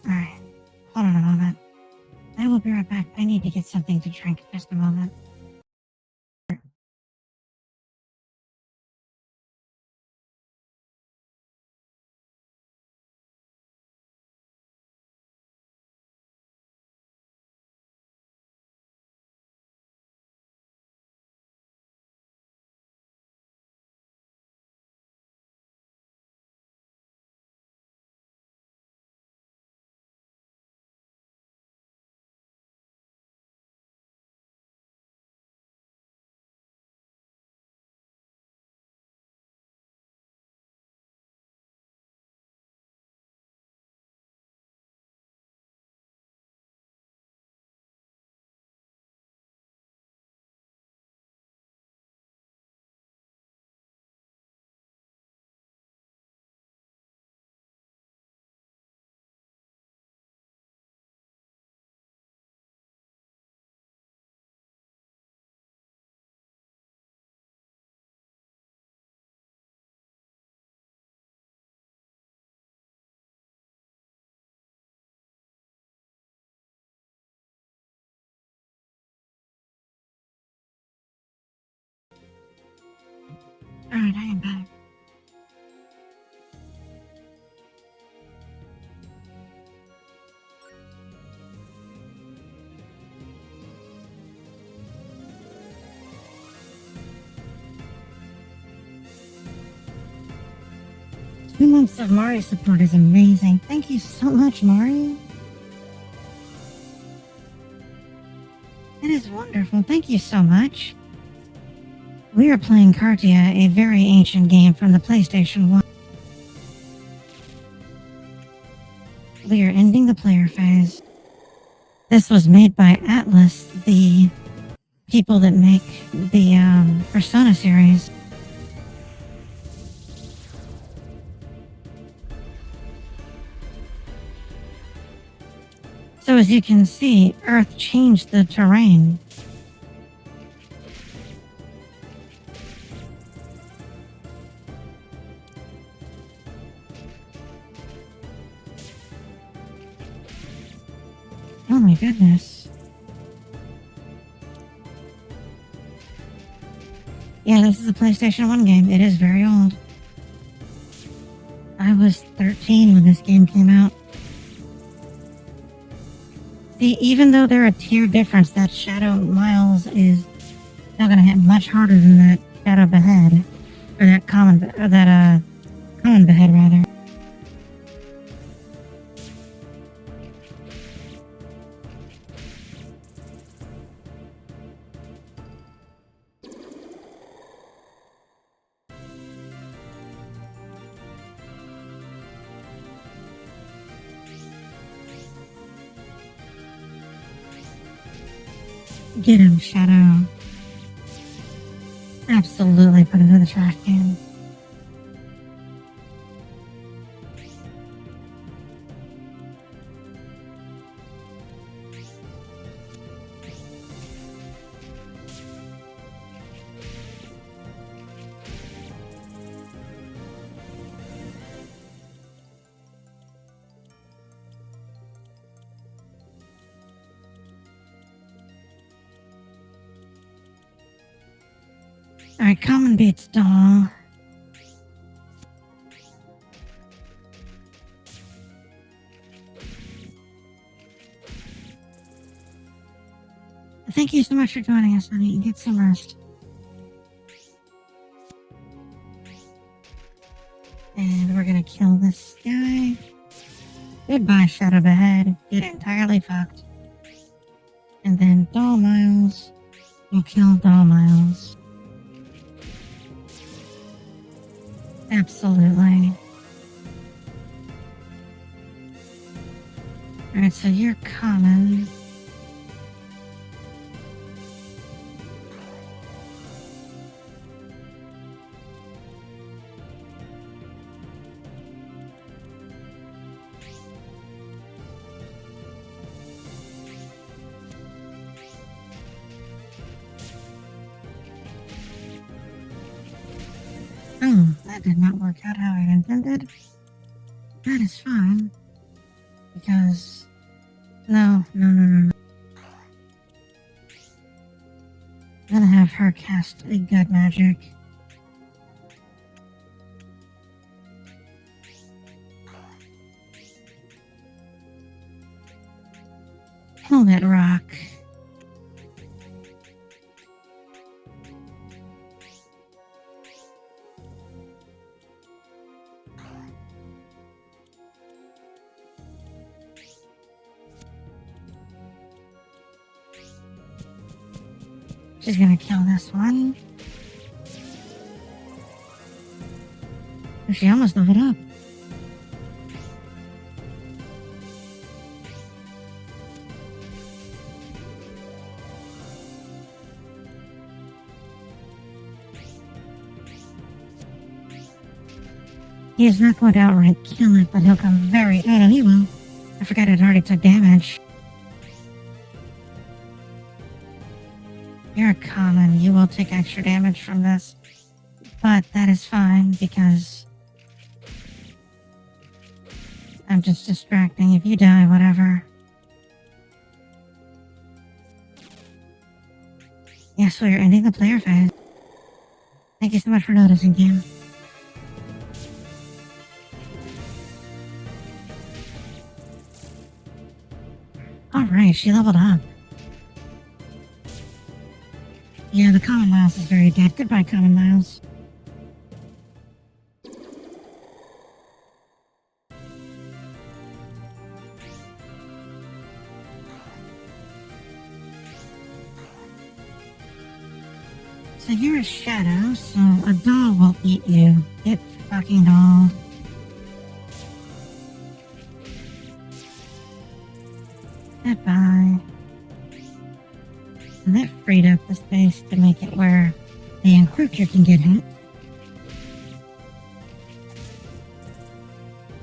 Alright, hold on a moment. I will be right back. I need to get something to drink. Just a moment. Alright, I am back. Two months of Mario support is amazing. Thank you so much, Mario. It is wonderful. Thank you so much. We are playing Kartia, a very ancient game from the PlayStation 1. We are ending the player phase. This was made by Atlas, the people that make the Persona series. So as you can see, Earth changed the terrain. Oh my goodness. Yeah, this is a PlayStation 1 game. It is very old. I was 13 when this game came out. See, even though they're a tier difference, that Shadow Miles is still gonna hit much harder than that Shadow Behead. Or that Common Behead, rather. Get him, Shadow. Absolutely put it in the trash can. Alright, common beats doll. Thank you so much for joining us, honey. Get some rest. And we're gonna kill this guy. Goodbye, Shadow Behead. Get entirely fucked. And then Doll Miles will kill Doll Miles. Absolutely. Alright, so you're common. Oh, that did not work out how I intended. That is fine. Because... No. I'm gonna have her cast a good magic. Helmet Rock. She's gonna kill this one. She almost leveled up. He is not going to outright kill it, but he'll come very... Oh, no, he will. I forgot it already took damage. You're a common. You will take extra damage from this. But that is fine, because... I'm just distracting. If you die, whatever. Yeah, so you're ending the player phase. Thank you so much for noticing, Kim. Alright, she leveled up. Yeah, the Common Miles is very dead. Goodbye, Common Miles. So you're a shadow, so a doll will eat you. Get fucking doll. Goodbye. And that freed up the space to make it where the encroacher can get hit.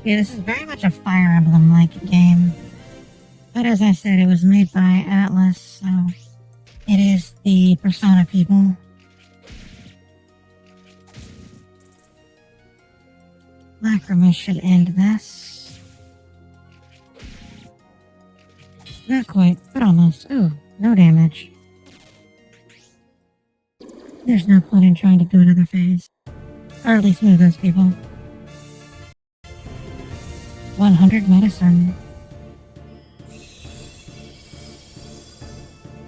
Yeah, this is very much a Fire Emblem-like game. But as I said, it was made by Atlas, so it is the Persona people. Lacrimus should end this. Not quite, but almost. Oh, no damage. There's no point in trying to do another phase. Or at least move those people. 100 medicine.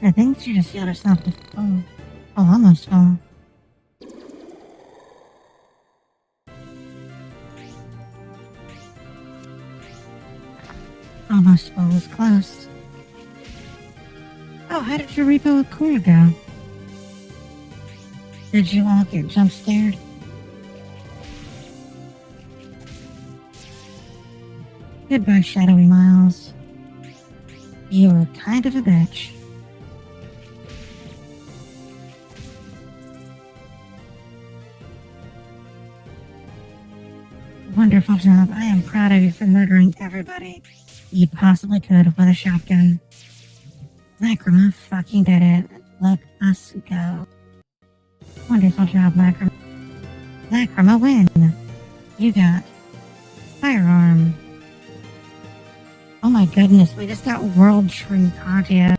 I think she just healed herself to fall. Oh, almost fall. Almost fall was close. Oh, how did your repo with Cora go? Did you all get jump scared? Goodbye, Shadowy Miles. You were kind of a bitch. Wonderful job. I am proud of you for murdering everybody you possibly could with a shotgun. Lacrima fucking did it. Let us go. Wonderful job, Lacrima. Lacrima win. You got firearm. Oh my goodness, we just got World Tree Kartia.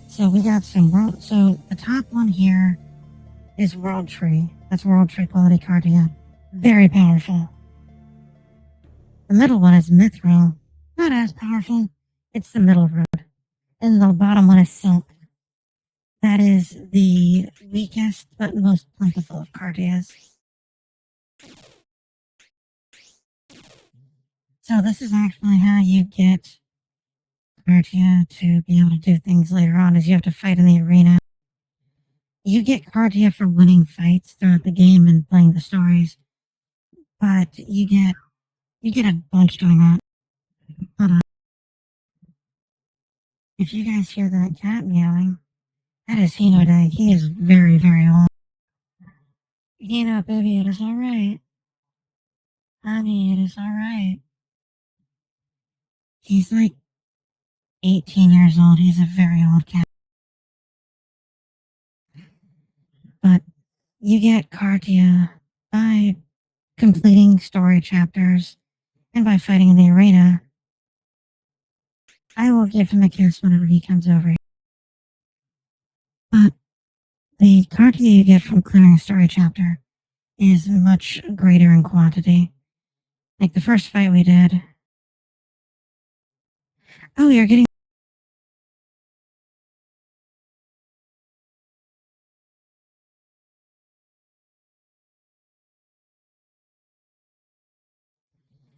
So we got some world. So the top one here is World Tree. That's World Tree quality Kartia. Very powerful. The middle one is Mithril. Not as powerful. It's the middle road. And the bottom one is Silk. That is the weakest but most plentiful of Kartias. So this is actually how you get Kartia to be able to do things later on, is you have to fight in the arena. You get Kartia for winning fights throughout the game and playing the stories, but you get a bunch doing that. Hold on. If you guys hear that cat meowing, that is Hino Day. He is very, very old. Hino, baby, it is alright. Honey, it is alright. He's like 18 years old. He's a very old cat. But you get Kartia by completing story chapters and by fighting in the arena. I will give him a kiss whenever he comes over here. But the Kartia you get from clearing a story chapter is much greater in quantity. Like the first fight we did. Oh, you're getting.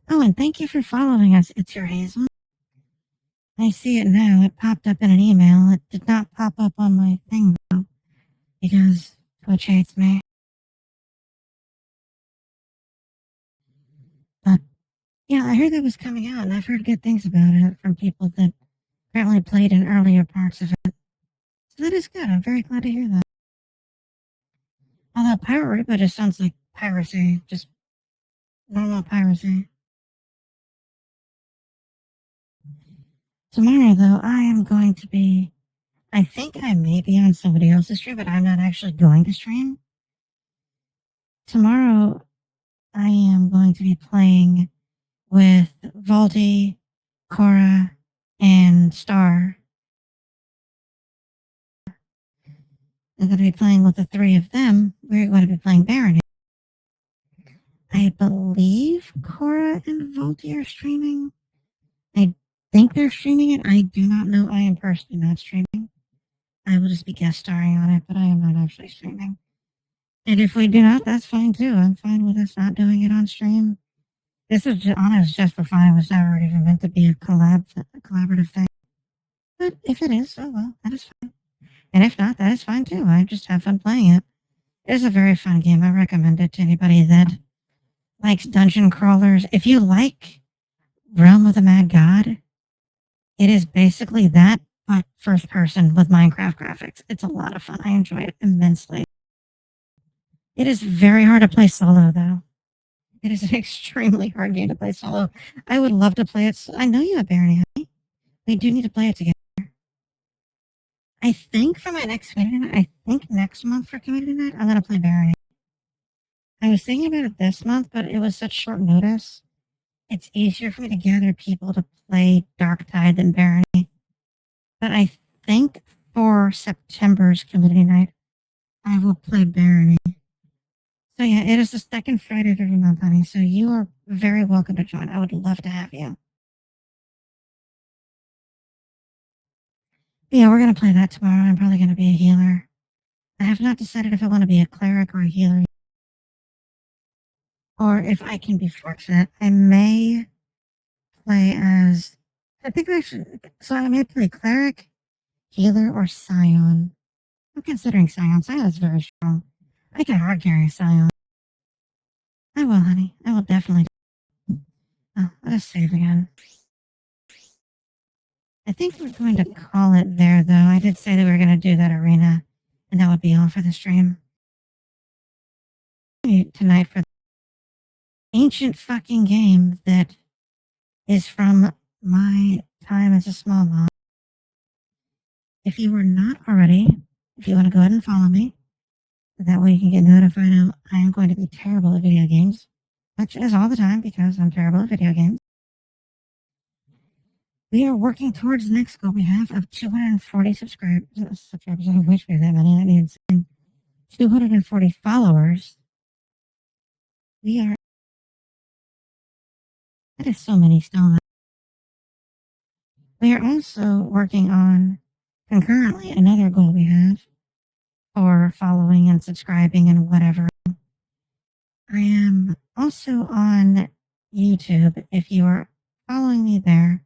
Oh, and thank you for following us. It's your Hazel. I see it now. It popped up in an email. It did not pop up on my thing, though, because Twitch hates me. But yeah, I heard that was coming out, and I've heard good things about it from people that apparently played in earlier parts of it. So that is good. I'm very glad to hear that. Although Pirate Repo just sounds like piracy, just normal piracy. Tomorrow, though, I am going to be. I think I may be on somebody else's stream, but I'm not actually going to stream. Tomorrow, I am going to be playing with Valdi, Cora, and Star. I'm going to be playing with the three of them. We're going to be playing Barony. I believe Cora and Valdi are streaming. I think they're streaming it. I do not know. I am personally not streaming. I will just be guest starring on it, but I am not actually streaming. And if we do not, that's fine too. I'm fine with us not doing it on stream. This is honest, just for fun. It was never even meant to be a collaborative thing. But if it is, oh well, that is fine. And if not, that is fine too. I just have fun playing it. It is a very fun game. I recommend it to anybody that likes dungeon crawlers. If you like Realm of the Mad God, it is basically that, but first person with Minecraft graphics. It's a lot of fun. I enjoy it immensely. It is very hard to play solo, though. It is an extremely hard game to play solo. I would love to play it. I know you have Barony, honey. We do need to play it together. I think for my next community night, I think next month for community night, I'm going to play Barony. I was thinking about it this month, but it was such short notice. It's easier for me to gather people to play Dark Tide than Barony. But I think for September's community night, I will play Barony. So yeah, it is the second Friday of every month, honey. So you are very welcome to join. I would love to have you. But yeah, we're gonna play that tomorrow. I'm probably gonna be a healer. I have not decided if I want to be a cleric or a healer, or if I can be fortunate, I may play as. I think I should. So I may play cleric, healer, or scion. I'm considering scion. Scion is very strong. I can hard carry a scion. I will, honey. I will definitely. Oh, let us save again. I think we're going to call it there, though. I did say that we were going to do that arena, and that would be all for the stream. tonight for the ancient fucking game that is from my time as a small mom. If you were not already, if you want to go ahead and follow me, that way you can get notified of I am going to be terrible at video games, which is all the time because I'm terrible at video games. We are working towards the next goal we have of 240 subscribers. I wish we had that many. That means 240 followers. That is so many still. We are also working on concurrently another goal we have for following and subscribing and whatever. I am also on YouTube. If you are following me there,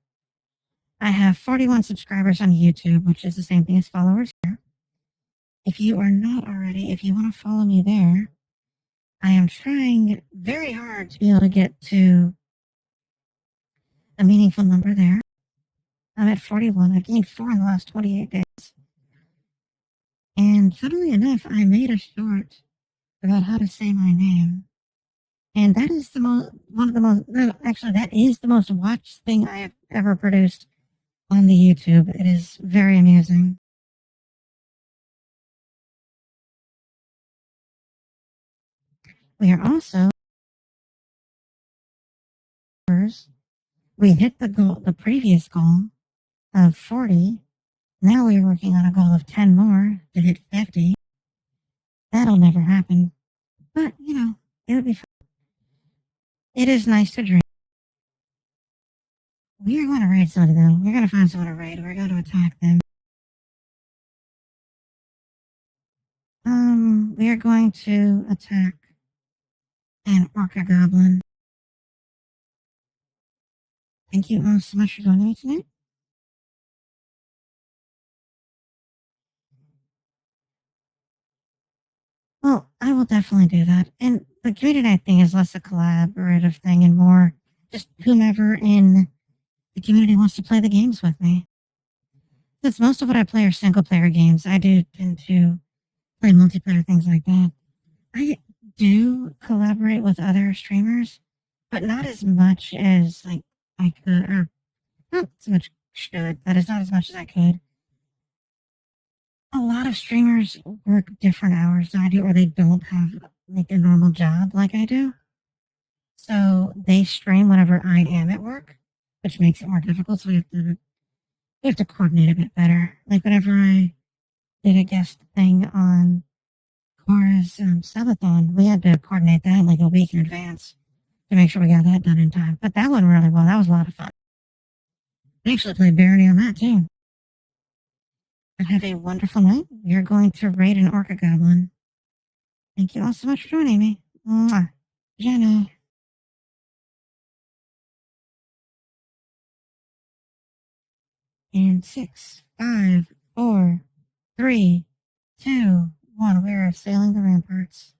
I have 41 subscribers on YouTube, which is the same thing as followers here. If you are not already, if you want to follow me there, I am trying very hard to be able to get to a meaningful number there. I'm at 41. I've gained 4 in the last 28 days. And funnily enough, I made a short about how to say my name. And that is that is the most watched thing I have ever produced on the YouTube. It is very amusing. We are also, we hit the previous goal of 40. Now we're working on a goal of 10 more to hit 50. That'll never happen. But, it'll be fun. It is nice to dream. We are going to raid somebody, though. We're going to find someone to raid. We're going to attack them. We are going to attack an orca goblin. Thank you all so much for joining me tonight. Well, I will definitely do that. And the community night thing is less a collaborative thing and more just whomever in the community wants to play the games with me. Since most of what I play are single player games, I do tend to play multiplayer, things like that. I do collaborate with other streamers, but not as much as like I could, or not so much should. That is not as much as I could. A lot of streamers work different hours than I do, or they don't have like a normal job like I do. So they stream whenever I am at work, which makes it more difficult. So we have to coordinate a bit better. Like whenever I did a guest thing on Cora's subathon, we had to coordinate that like a week in advance to make sure we got that done in time. But that went really well. That was a lot of fun. I actually played Barony on that too. But have a wonderful night. We are going to raid an orca goblin. Thank you all so much for joining me. Mwah. Jenna. In 6, 5, 4, 3, 2, 1. We are sailing the ramparts.